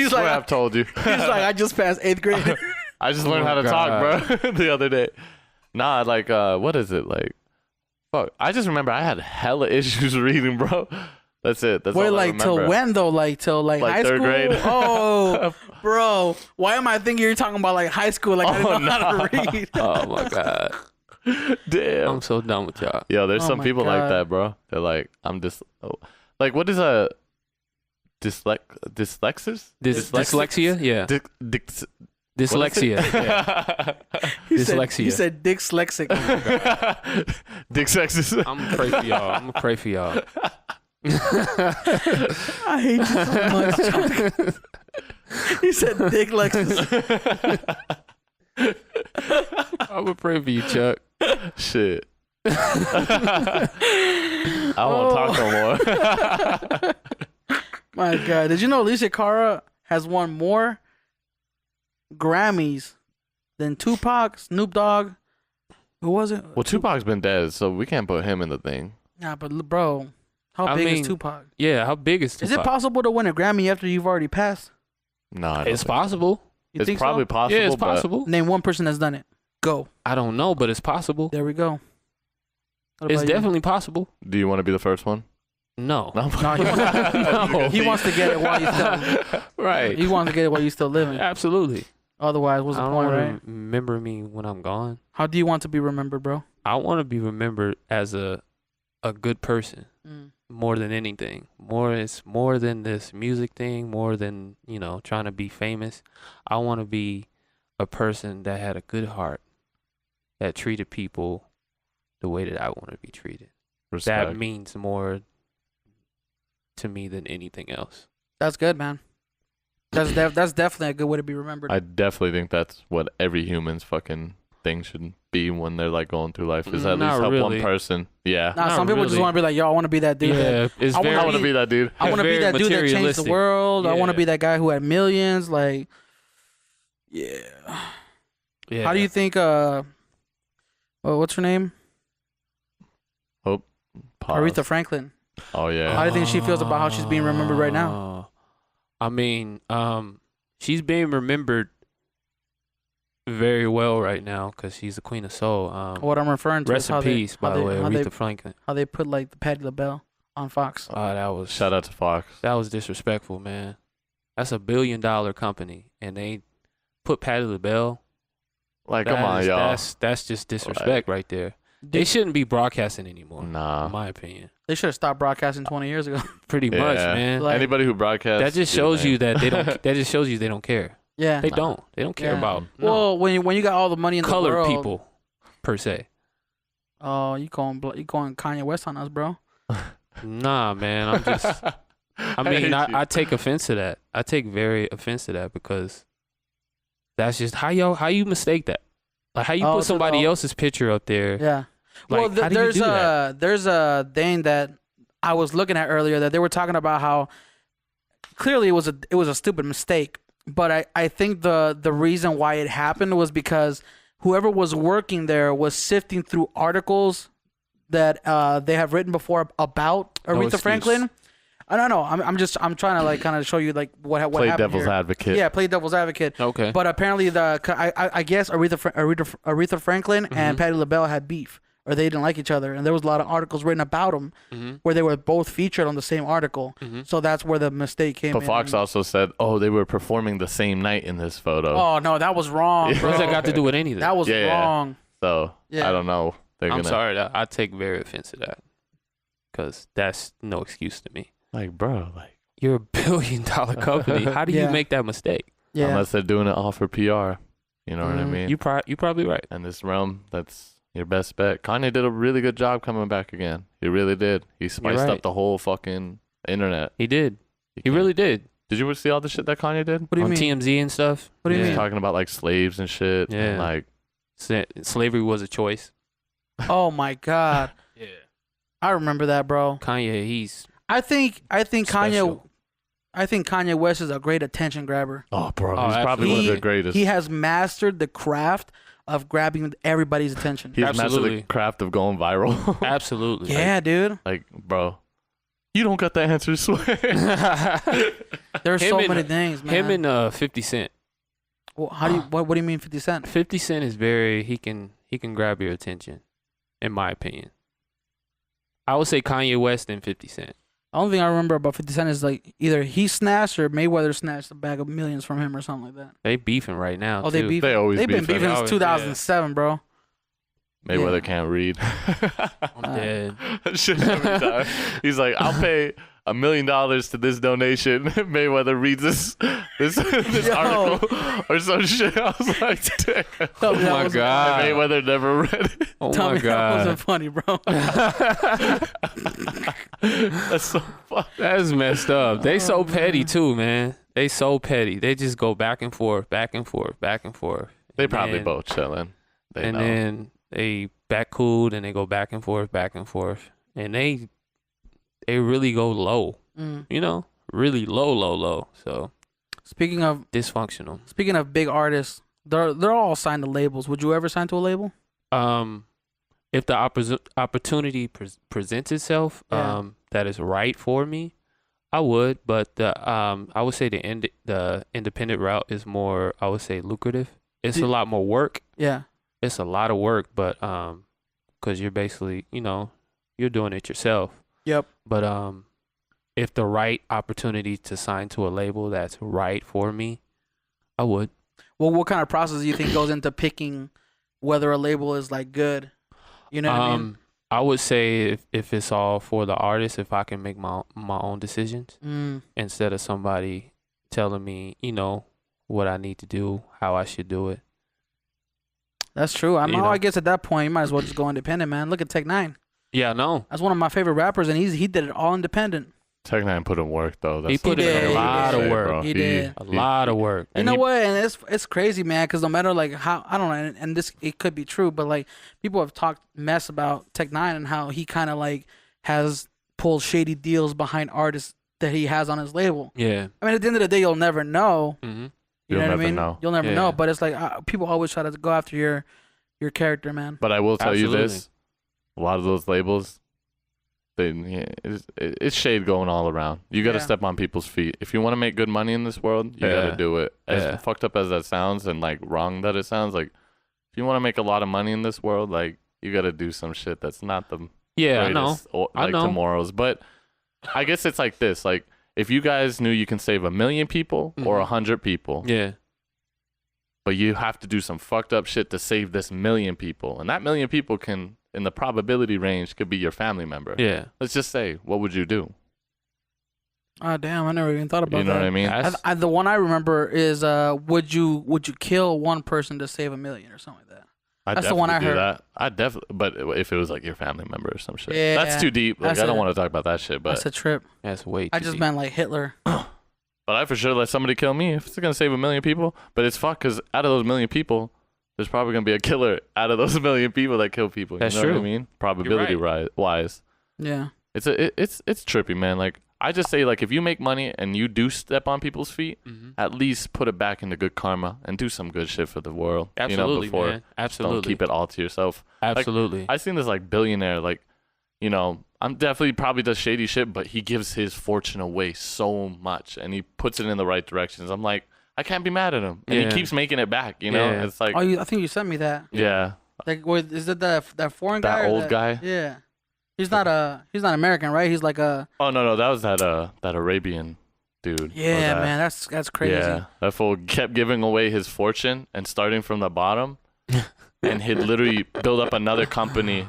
swear I've told you. He's like, I just passed 8th grade. I just learned how to talk, bro, the other day. Nah, like, what is it? Like, fuck. I just remember I had hella issues reading, bro. That's it. That's all I remember. Till when though? Like till like high third school? Grade. Oh, bro. Why am I thinking you're talking about like high school? Like I didn't know how to read. Oh my god. Damn. I'm so done with y'all. Yo, there's some people like that, bro. They're like, like, what is a dyslexis? Dyslexia? Yeah. Dyslexia. Yeah. Dyslexia. He said dyslexic. Dyslexic. I'm gonna pray for y'all. I hate you so much, Chuck. He said Dick Lexus. I'm gonna pray for you, Chuck. Shit. I won't talk no more. My God. Did you know Alicia Cara has won more Grammys than Tupac, Snoop Dogg? Who was it? Well, Tupac's been dead, so we can't put him in the thing. Nah, but bro, how big is Tupac? Yeah, how big is Tupac? Is it possible to win a Grammy after you've already passed? No, it's possible. You think probably so? possible. Yeah, it's possible. Name one person that's done it. Go. I don't know, but it's possible. There we go. What It's about you? definitely possible. Do you want to be the first one? No. No, he wants to get it while you still. Right. He wants to get it while you still living. Absolutely. Otherwise, what's the I don't point, want right? to remember me when I'm gone. How do you want to be remembered, bro? I want to be remembered as a good person more than anything. It's more than this music thing, more than, trying to be famous. I want to be a person that had a good heart, that treated people the way that I want to be treated. Respect. That means more to me than anything else. That's good, man. That's definitely a good way to be remembered. I definitely think that's what every human's fucking thing should be when they're like going through life. Is at least Not help really. one person. Yeah. Nah, Not some people just really. want to be like, yo, I want to be that dude. Yeah, it's I very. I want to be that dude. I want to be very that dude that changed the materialistic. world. I want to Yeah. be that guy who had millions. Like, yeah. Yeah. How do you think? What's her name? Pause. Aretha Franklin. Oh yeah. How do you think she feels about how she's being remembered right now? I mean, she's being remembered very well right now because she's the queen of soul. What I'm referring to is Rest how in peace, by the way, Aretha Franklin. how they put like the Patti LaBelle on Fox. That was Shout out to Fox. that was disrespectful, man. That's $1 billion company, and they put Patti LaBelle. Like, come on, y'all. That's just disrespect right there. They shouldn't be broadcasting anymore, Nah. in my opinion. They should have stopped broadcasting 20 years ago. Pretty Yeah. much, man. Like- Anybody who broadcasts. That just shows you that they don't. That just shows you they don't care. Yeah. They don't. They don't care Yeah. about Well, when you got all the money in the colored world, people, per se. Oh, you going Kanye West on us, bro? Nah, man. I'm just. I mean, I take offense to that. I take very offense to that because that's just how you mistake that. Like how you Oh, put so somebody the- else's picture up there. Yeah. Like, Well, how do you do that? there's a thing that I was looking at earlier that they were talking about how clearly it was a stupid mistake, but I think the reason why it happened was because whoever was working there was sifting through articles that they have written before about No Aretha excuse. Franklin. I don't know. I'm trying to like kind of show you like what Play happened devil's here. advocate. Yeah, play devil's advocate. Okay. But apparently I guess Aretha Franklin and Patti LaBelle had beef, or they didn't like each other, and there was a lot of articles written about them where they were both featured on the same article. So that's where the mistake came But in. Fox also said, oh, they were performing the same night in this photo. Oh no, that was wrong, bro. What's that got to do with anything? That was Yeah. wrong. So, Yeah. I don't know. They're I'm gonna, sorry. I take very offense to that because that's no excuse to me. Like, bro, like, You're $1 billion company. How do Yeah. you make that mistake? Yeah. unless they're doing it all for PR. You know what I Mhm. mean? You probably right. In this realm, that's your best bet. Kanye did a really good job coming back again. He really did. He spiced right. up the whole fucking internet. He did. You He can't- really did. Did you see all the shit that Kanye did? What do you On mean? TMZ and stuff. What do you He was mean? talking about like slaves and shit. Yeah. And, like, Slavery was a choice. Oh my God, Yeah. I remember that, bro. Kanye, he's I think Kanye. special. I think Kanye West is a great attention grabber. oh, bro, Oh, he's probably one of the greatest. He has mastered the craft of grabbing everybody's attention. He's mastered the Absolutely. craft of going viral. Absolutely. Yeah, dude. Like, bro, you don't got the answer, swear. There's Him so and- many things, man. Him and 50 Cent. Well, how do you what do you mean 50 Cent? 50 Cent is very he can grab your attention, in my opinion. I would say Kanye West and 50 Cent. The only thing I remember about 50 Cent is like either he snatched or Mayweather snatched a bag of millions from him or something like that. They beefing right now. Oh, too. they beef. They always They've been beefing. beefing Oh, since yeah. 2007, bro. Mayweather Yeah. can't read. I'm dead. Shit every time. He's like, I'll pay $1 million to this donation. Mayweather reads this Yo. article or some shit. I was like, damn. Tell me that my wasn't- God. And Mayweather never read it. Oh Tell my me that God. wasn't funny, bro. That's so fucked. That's messed up. They so petty too, man. They so petty. They just go back and forth, back and forth, back and forth. They And probably then- both chilling. They and know. then they back cooled and they go back and forth, and they really go low. Mm. You know, really low. So Speaking of dysfunctional. big artists, they're all signed to labels. Would you ever sign to a label? If the opportunity presents itself, Yeah. that is right for me, I would. But I would say the independent route is more, I would say, lucrative. It's a lot more work. Yeah. It's a lot of work, but because you're basically, you're doing it yourself. Yep. But if the right opportunity to sign to a label that's right for me, I would. Well, what kind of process do you think goes into picking whether a label is like good? You know what I mean? I would say if it's all for the artist, if I can make my own decisions instead of somebody telling me, what I need to do, how I should do it. That's true. I guess at that point, you might as well just go independent, man. Look at Tech Nine. Yeah, no. That's one of my favorite rappers, and he did it all independent. Tech Nine put in work though. He put in a lot of work. Bro. He did a lot of work. You know what? And it's crazy, man. Because no matter like how, I don't know, and this it could be true, but like people have talked mess about Tech Nine and how he kind of like has pulled shady deals behind artists that he has on his label. Yeah. I mean, at the end of the day, you'll never know. Mm-hmm. You know what I mean? Know. You'll never know. But it's like people always try to go after your character, man. But I will tell you this: a lot of those labels, it's shade going all around. You got to step on people's feet if you want to make good money in this world. You got to do it. As fucked up as that sounds, and like wrong that it sounds, like if you want to make a lot of money in this world, like you got to do some shit that's not the greatest, I know tomorrow's. But I guess it's like this: like if you guys knew you can save 1 million people or 100 people, but you have to do some fucked up shit to save this 1 million people, and that 1 million people can, in the probability range, could be your family member. Yeah. Let's just say, what would you do? Oh damn! I never even thought about that. You know what I mean? The one I remember is would you kill one person to save 1 million or something like that? That's the one I heard. That. I definitely, but if it was like your family member or some shit, yeah, that's too deep. Like I don't want to talk about that shit. But that's a trip. That's way too I just deep. meant like Hitler. But I for sure let somebody kill me if it's gonna save 1 million people. But it's fucked because out of those 1 million people, there's probably gonna be a killer out of those 1 million people that kill people. That's you know true. What I mean, probability wise. Yeah. It's trippy, man. Like I just say, like if you make money and you do step on people's feet, at least put it back into good karma and do some good shit for the world. Absolutely, before man. Absolutely. Don't keep it all to yourself. Absolutely. I seen this like billionaire, like I'm definitely probably does shady shit, but he gives his fortune away so much and he puts it in the right directions. I'm like, I can't be mad at him, and he keeps making it back. It's like, I think you sent me that. Yeah. Like, is it that foreign guy? That old guy? Yeah. He's not American, right? He's like a. Oh no, that was that Arabian dude. Yeah, man, that's crazy. Yeah, that fool kept giving away his fortune and starting from the bottom, and he'd literally build up another company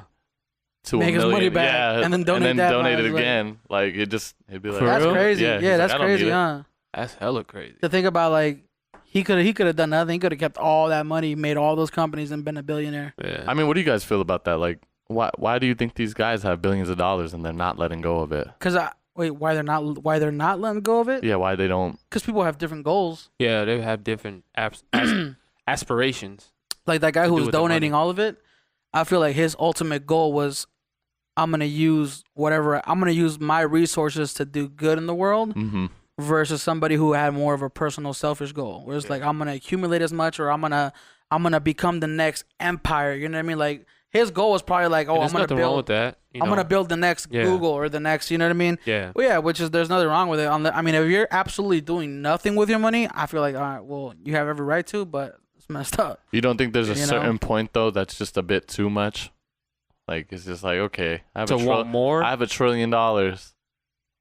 to make 1 million, his money back, and then donate it again. Like he'd be like, that's crazy. Yeah, that's crazy, huh? That's hella crazy. To think about, like, he could have done nothing. He could have kept all that money, made all those companies, and been a billionaire. Yeah. I mean, what do you guys feel about that? Like, why do you think these guys have billions of dollars and they're not letting go of it? Why they're not letting go of it? Yeah, why they don't? Because people have different goals. Yeah, they have different aspirations. Like that guy who was donating all of it. I feel like his ultimate goal was, I'm gonna use my resources to do good in the world, versus somebody who had more of a personal selfish goal, where it's like, I'm gonna accumulate as much, or I'm gonna become the next empire. You know what I mean? Like his goal was probably like, I'm gonna build. Wrong with that. I'm gonna build the next Google or the next. You know what I mean? Yeah. Well, yeah, there's nothing wrong with it. I mean, if you're absolutely doing nothing with your money, I feel like, all right, well, you have every right to, but it's messed up. You don't think there's a certain point though that's just a bit too much? Like it's just like, okay, I have want more. I have $1 trillion.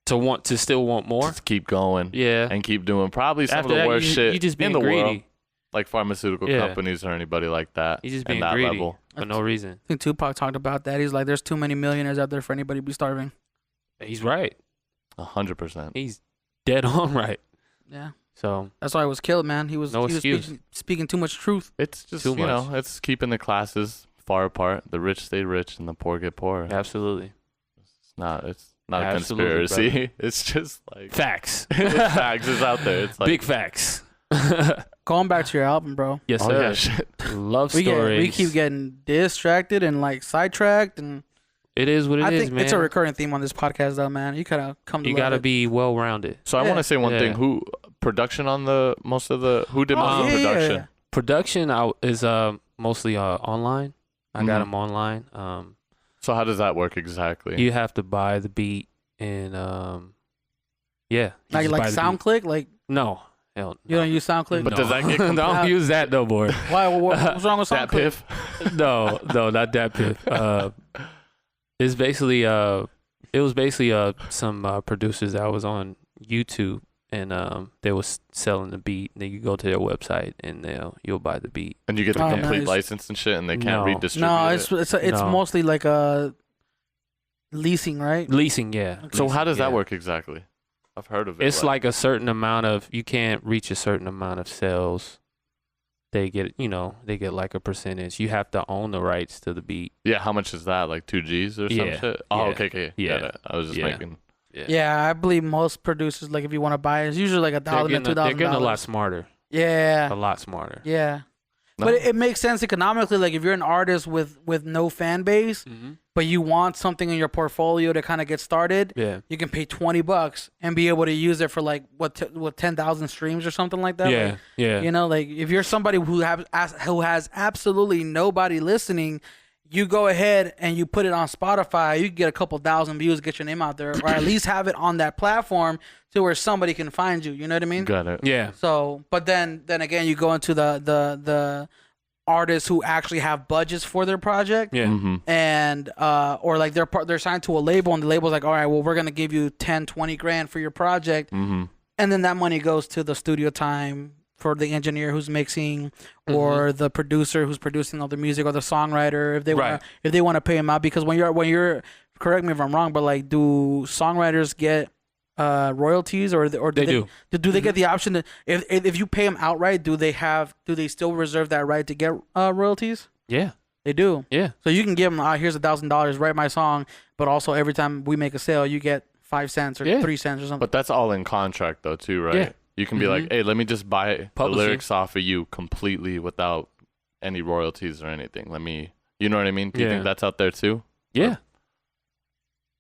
To still want more. Just keep going. Yeah. And keep doing probably some After of the that, worst shit you just being in the greedy. world, like pharmaceutical companies or anybody like that. You just being that greedy level. for no reason. I think Tupac talked about that. He's like, there's too many millionaires out there for anybody to be starving. He's right. 100%. He's dead on right. Yeah. So that's why he was killed, man. He was speaking too much truth. It's just it's keeping the classes far apart. The rich stay rich and the poor get poor. Absolutely. It's not a conspiracy. Brother. It's just like facts. Facts is out there. It's like big facts. Going back to your album, bro. Yes, sir. Yeah, shit. Luv Stories. We keep getting distracted and like sidetracked, and it is what it is, I think man. it's a recurring theme on this podcast, though, man. You kind of come to You gotta be well rounded. So I want to say one thing. Who production on the most of the who did most of the production? Yeah. Production is mostly online. I got them online. So how does that work exactly? You have to buy the beat and like SoundClick, like no. Hell, You don't use SoundClick? But does that get don't use that no more. Why? What's wrong with that SoundClick? piff? No, not that piff. It's basically it was basically some producers that was on YouTube, and they was selling the beat. Then you go to their website and you'll buy the beat. And you get the Oh, complete nice. license and shit, and they can't No. redistribute No, it. it's No. mostly like leasing, right? Leasing, yeah. So how does that Yeah. work exactly? I've heard of it. It's like a certain amount of, you can't reach a certain amount of sales. They get, they get like a percentage. You have to own the rights to the beat. yeah. How much is that? Like 2 G's or some Yeah. shit? Oh, Yeah. okay. Yeah. Got it. I was just Yeah. making. Yeah, I believe most producers, like if you want to buy it, it's usually like They're $1,000 getting, to $2,000. they're getting a lot smarter. Yeah, A lot smarter. yeah. No. But it makes sense economically. Like if you're an artist with no fan base, but you want something in your portfolio to kind of get started, Yeah. you can pay $20 and be able to use it for like what 10,000 streams or something like that. Yeah. Like, Yeah. you know, like if you're somebody who has absolutely nobody listening, you go ahead and you put it on Spotify, you can get a couple thousand views, get your name out there, or at least have it on that platform to where somebody can find you. You know what I mean? Got it. Yeah. So, but then again, you go into the artists who actually have budgets for their project, Yeah. Mm-hmm. and or like they're signed to a label, and the label's like, all right, well, we're gonna give you 10, 20 grand for your project, Mm-hmm. and then that money goes to the studio time for the engineer who's mixing, or the producer who's producing all the music, or the songwriter if they Right. want to pay him out. Because when you're correct me if I'm wrong, but like, do songwriters get royalties, or do They do. do they get the option to, if you pay them outright, do they still reserve that right to get royalties? Yeah. They do. Yeah. So you can give them, here's $1,000, write my song, but also every time we make a sale, you get 5 cents or Yeah. 3 cents or something. But that's all in contract though too, right? Yeah. You can be like, hey, let me just buy the Publishing. lyrics off of you completely without any royalties or anything. You know what I mean? Do you Yeah. think that's out there too? Yeah.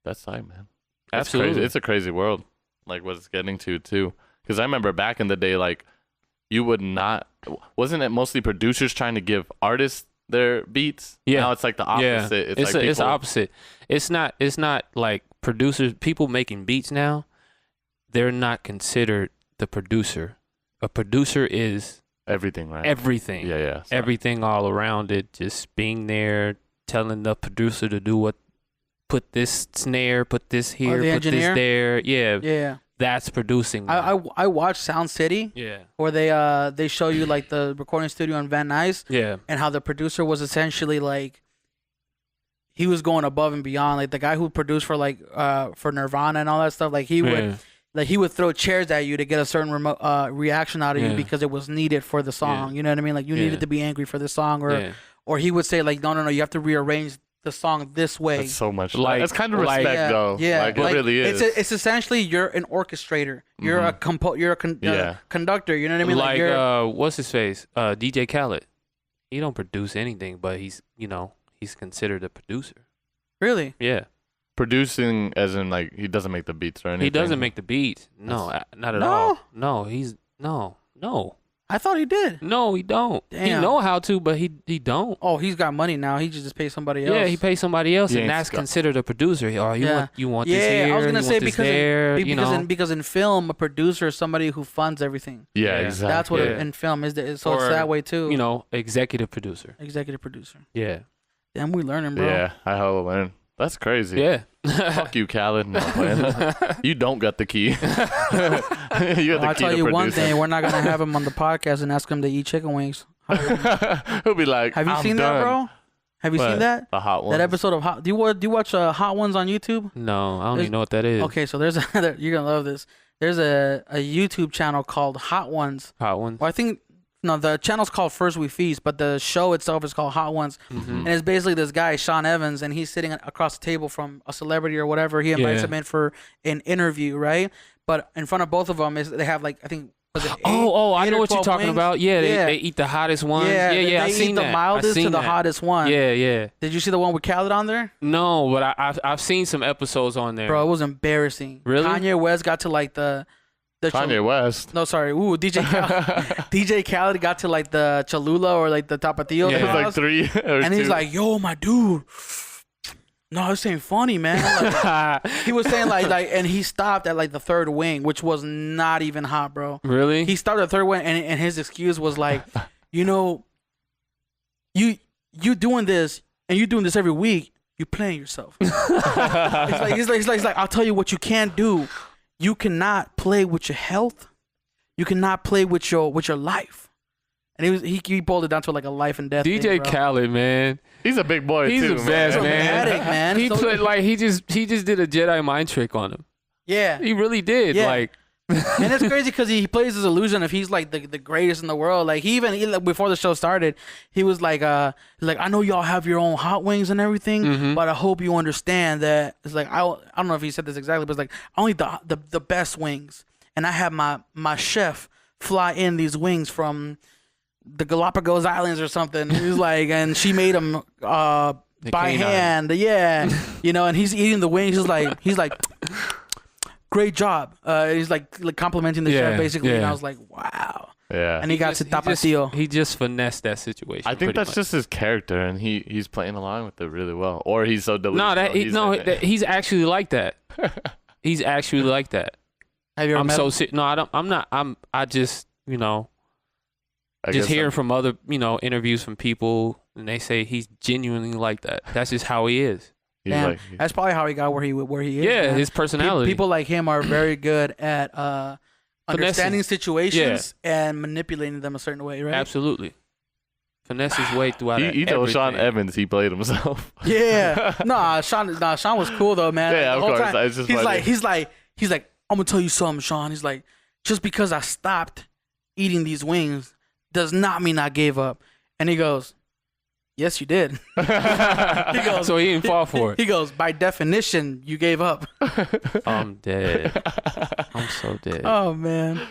That's tight, man. That's Absolutely. crazy. It's a crazy world, like what it's getting to too. Because I remember back in the day, like you would not. Wasn't it mostly producers trying to give artists their beats? Yeah. Now it's like the Yeah. opposite. It's like it's the people- opposite. It's not like producers, people making beats now, they're not considered the producer. A producer is everything, right? everything. Yeah. Sorry. Everything all around it, just being there, telling the producer to do what, put this snare, put this here, the put engineer? this there. Yeah, yeah. that's producing. now. I watched Sound City, yeah, where they show you like the recording studio in Van Nuys, yeah, and how the producer was essentially like, he was going above and beyond. Like the guy who produced for like for Nirvana and all that stuff, like he would he would throw chairs at you to get a certain reaction out of you Yeah. because it was needed for the song. You know what I mean? Like you Yeah. needed to be angry for the song, yeah. or he would say like, no, you have to rearrange the song this way. That's so much. Like- That's kind of like- respect, though. Yeah, Like, it really is. It's essentially you're an orchestrator. You're a Yeah. conductor. You know what I mean? Like you're, what's his face? DJ Khaled. He don't produce anything, but he's considered a producer. really? Yeah. Producing, as in like he doesn't make the beats or anything. He doesn't make the beats. No, not at No? all. No, he's no. I thought he did. No, he don't. He Damn. know how to, but he don't. Oh, he's got money now. He just pays somebody else. Yeah, he pays somebody else, He and ain't that's got- considered a producer. Oh, you want this Yeah, here? I was gonna you say want this because there, in, because in film, a producer is somebody who funds everything. Yeah, Yeah. exactly. That's what Yeah. in film is. So it's Or, that way too. executive producer. Executive producer. Yeah, Damn, we learning, bro. Yeah, I hella learn. That's crazy. yeah. Fuck you, Khaled. No, man. You don't got the key. you got the Well, I'll key tell to you one producing. thing: we're not gonna have him on the podcast and ask him to eat chicken wings. He'll be like, Have you I'm seen done. that, bro? Have you What? seen that? The hot one. That episode of Hot? Do you watch Hot Ones on YouTube? No, I don't even know what that is. Okay, so there's you're gonna love this. There's a YouTube channel called Hot Ones. Hot one. Well, I think no, the channel's called First We Feast, but the show itself is called Hot Ones, and it's basically this guy Sean Evans, and he's sitting across the table from a celebrity or whatever. He invites Yeah. him in for an interview, right? But in front of both of them they have like I think was it I eight know or what you're 12 talking wings? about. Yeah, Yeah. they eat the hottest ones. Yeah, Yeah, they I eat seen the that. mildest I seen to the that. hottest one. Yeah. Did you see the one with Khaled on there? No, but I've seen some episodes on there. Bro, it was embarrassing. Really? Kanye West got to like the Kanye West. No, sorry. Ooh, DJ Khaled got to like the Cholula or like the Tapatio. Yeah. It was like 3 or and 2. he's like, yo, my dude. no, this ain't funny, man. Like, he was saying like, and he stopped at like the third wing, which was not even hot, bro. Really? He started the third wing, and his excuse was like, you know, you doing this, and you doing this every week, you playing yourself. He's like, I'll tell you what you can't do. You cannot play with your health. You cannot play with your life. And he boiled it down to like a life and death DJ thing, bro. Khaled, man. He's a big boy He's too, the best, man. Dramatic, man. He played like he just did a Jedi mind trick on him. Yeah. He really did. Yeah. Like, And it's crazy because he plays his illusion if he's like the greatest in the world. Like he before the show started, he was like, I know y'all have your own hot wings and everything, but I hope you understand that it's like I don't know if he said this exactly, but it's like I only the best wings, and I have my chef fly in these wings from the Galapagos Islands or something. He was like, and she made them by hand, yeah, you know. And he's eating the wings. He's like, great job. He's like complimenting the chef basically, and I was like, wow. Yeah. And he got to Tapatio. He just finessed that situation. I think that's just his character, and he's playing along with it really well. Or he's so delusional. He's actually like that. He's actually like that. Have you ever met him? No, I don't. I'm not. I just just hearing from other interviews from people, and they say he's genuinely like that. That's just how he is. Damn, that's probably how he got where he is. Yeah, man. his personality. People like him are very good at understanding situations and manipulating them a certain way, right? Absolutely. Finesse his way throughout he told Sean Evans he played himself. Yeah. Sean was cool though, man. Yeah, the of course. Time, It's just he's like, I'm gonna tell you something, Sean. He's like, just because I stopped eating these wings does not mean I gave up. And he goes, yes, you did. He goes, so he didn't fall for it. He goes, by definition, you gave up. I'm dead. I'm so dead. Oh man.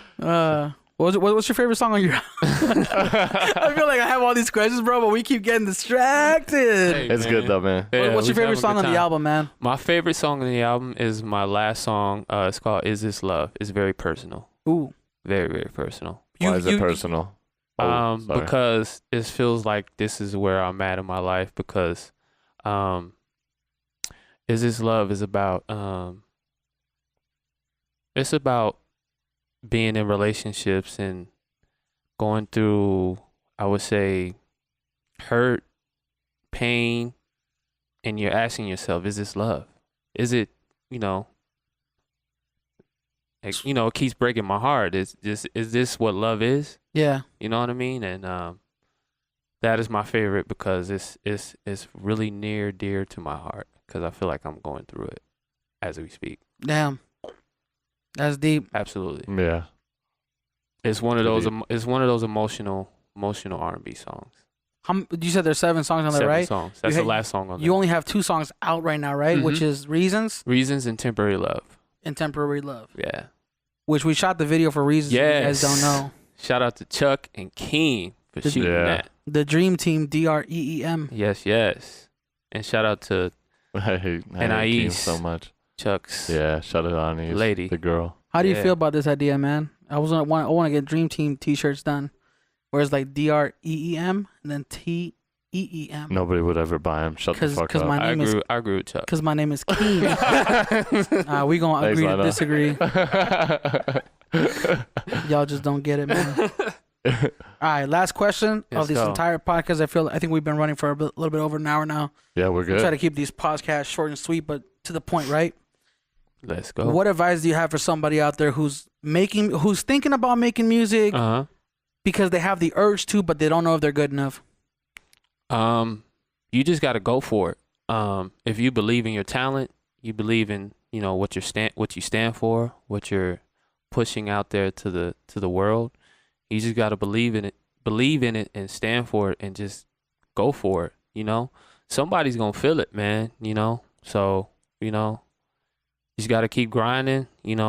What's your favorite song on your? I feel like I have all these questions, bro, but we keep getting distracted. Hey, it's good though, man. Yeah, What's your favorite song on the album, man? My favorite song on the album is my last song. It's called "Is This Love." It's very personal. Ooh. Very, very personal. Why is it personal? Because it feels like this is where I'm at in my life. Because, "Is This Love" is about it's about being in relationships and going through, I would say, hurt, pain, and you're asking yourself, is this love? Is it, it keeps breaking my heart. Is this what love is? Yeah. You know what I mean? And that is my favorite because it's really near, dear to my heart because I feel like I'm going through it as we speak. Damn. That's deep. Absolutely. Yeah. It's one of those. It's one of those emotional R&B songs. You said there's 7 songs on there, right? 7 songs. That's the last song on there. You only have 2 songs out right now, right? Which is Reasons and Temporary Love. And Temporary Love. Yeah. Which we shot the video for Reasons. Yes. If you guys don't know. Shout out to Chuck and Keem for shooting that. The Dream Team, DREEM. Yes. And shout out to I hate Keem so much. Chuck's shout out to Anais, lady, the girl. How do you feel about this idea, man? I want to get Dream Team T-shirts done, where it's like DREEM and then TEEM. Nobody would ever buy them. Shut the fuck up. I agree with Chuck. Because my name is Keem. We gonna agree to disagree. Y'all just don't get it, man. All right, last question of this entire podcast. I think we've been running for a little bit over an hour now. Yeah, we're good. We try to keep these podcasts short and sweet, but to the point, right? Let's go. What advice do you have for somebody out there who's thinking about making music because they have the urge to, but they don't know if they're good enough? You just got to go for it. If you believe in your talent, you believe in what you stand for, what you're pushing out there to the world. You just got to believe in it, and stand for it, and just go for it. Somebody's gonna feel it, man. So you just got to keep grinding.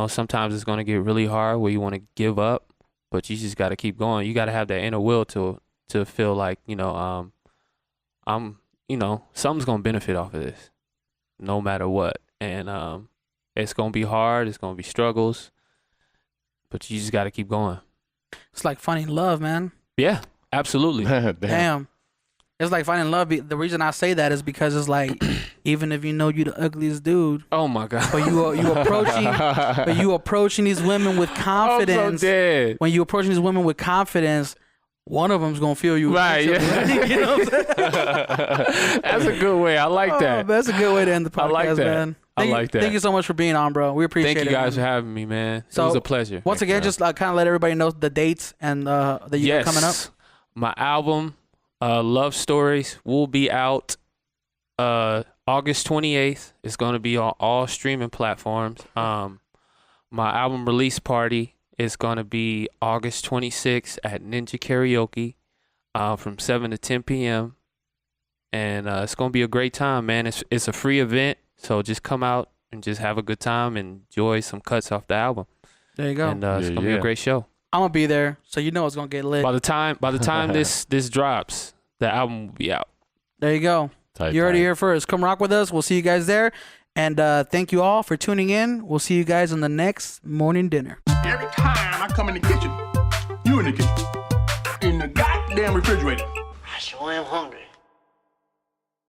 Sometimes it's going to get really hard where you want to give up, but you just got to keep going. You got to have that inner will to feel like, something's going to benefit off of this no matter what. And it's going to be hard. It's going to be struggles, but you just got to keep going. It's like finding love, man. Yeah, absolutely. Damn. It's like finding love. The reason I say that is because it's like Even if you know you the ugliest dude, Oh my God. but you approaching these women with confidence. I'm so dead. When you approaching these women with confidence, one of them's gonna feel you. Right, yeah. You know what I'm saying? That's a good way. I like that. That's a good way to end the podcast, I like that. man. I like that. Thank you so much for being on, bro. We appreciate it. Thank you guys for man. having me, man. So, it was a pleasure. Once again, just kind of let everybody know the dates and that you got coming up. My album, Luv Stories, will be out August 28th. It's going to be on all streaming platforms. My album release party is going to be August 26th at Ninja Karaoke from 7 to 10 p.m. And it's going to be a great time, man. It's a free event, so just come out and just have a good time and enjoy some cuts off the album. There you go. And it's going to be a great show. I'm gonna be there, so you know it's gonna get lit. By the time this drops, the album will be out. There you go. You already here first. Come rock with us. We'll see you guys there. And thank you all for tuning in. We'll see you guys on the next morning dinner. Every time I come in the kitchen, you in the kitchen. In the goddamn refrigerator. I sure am hungry.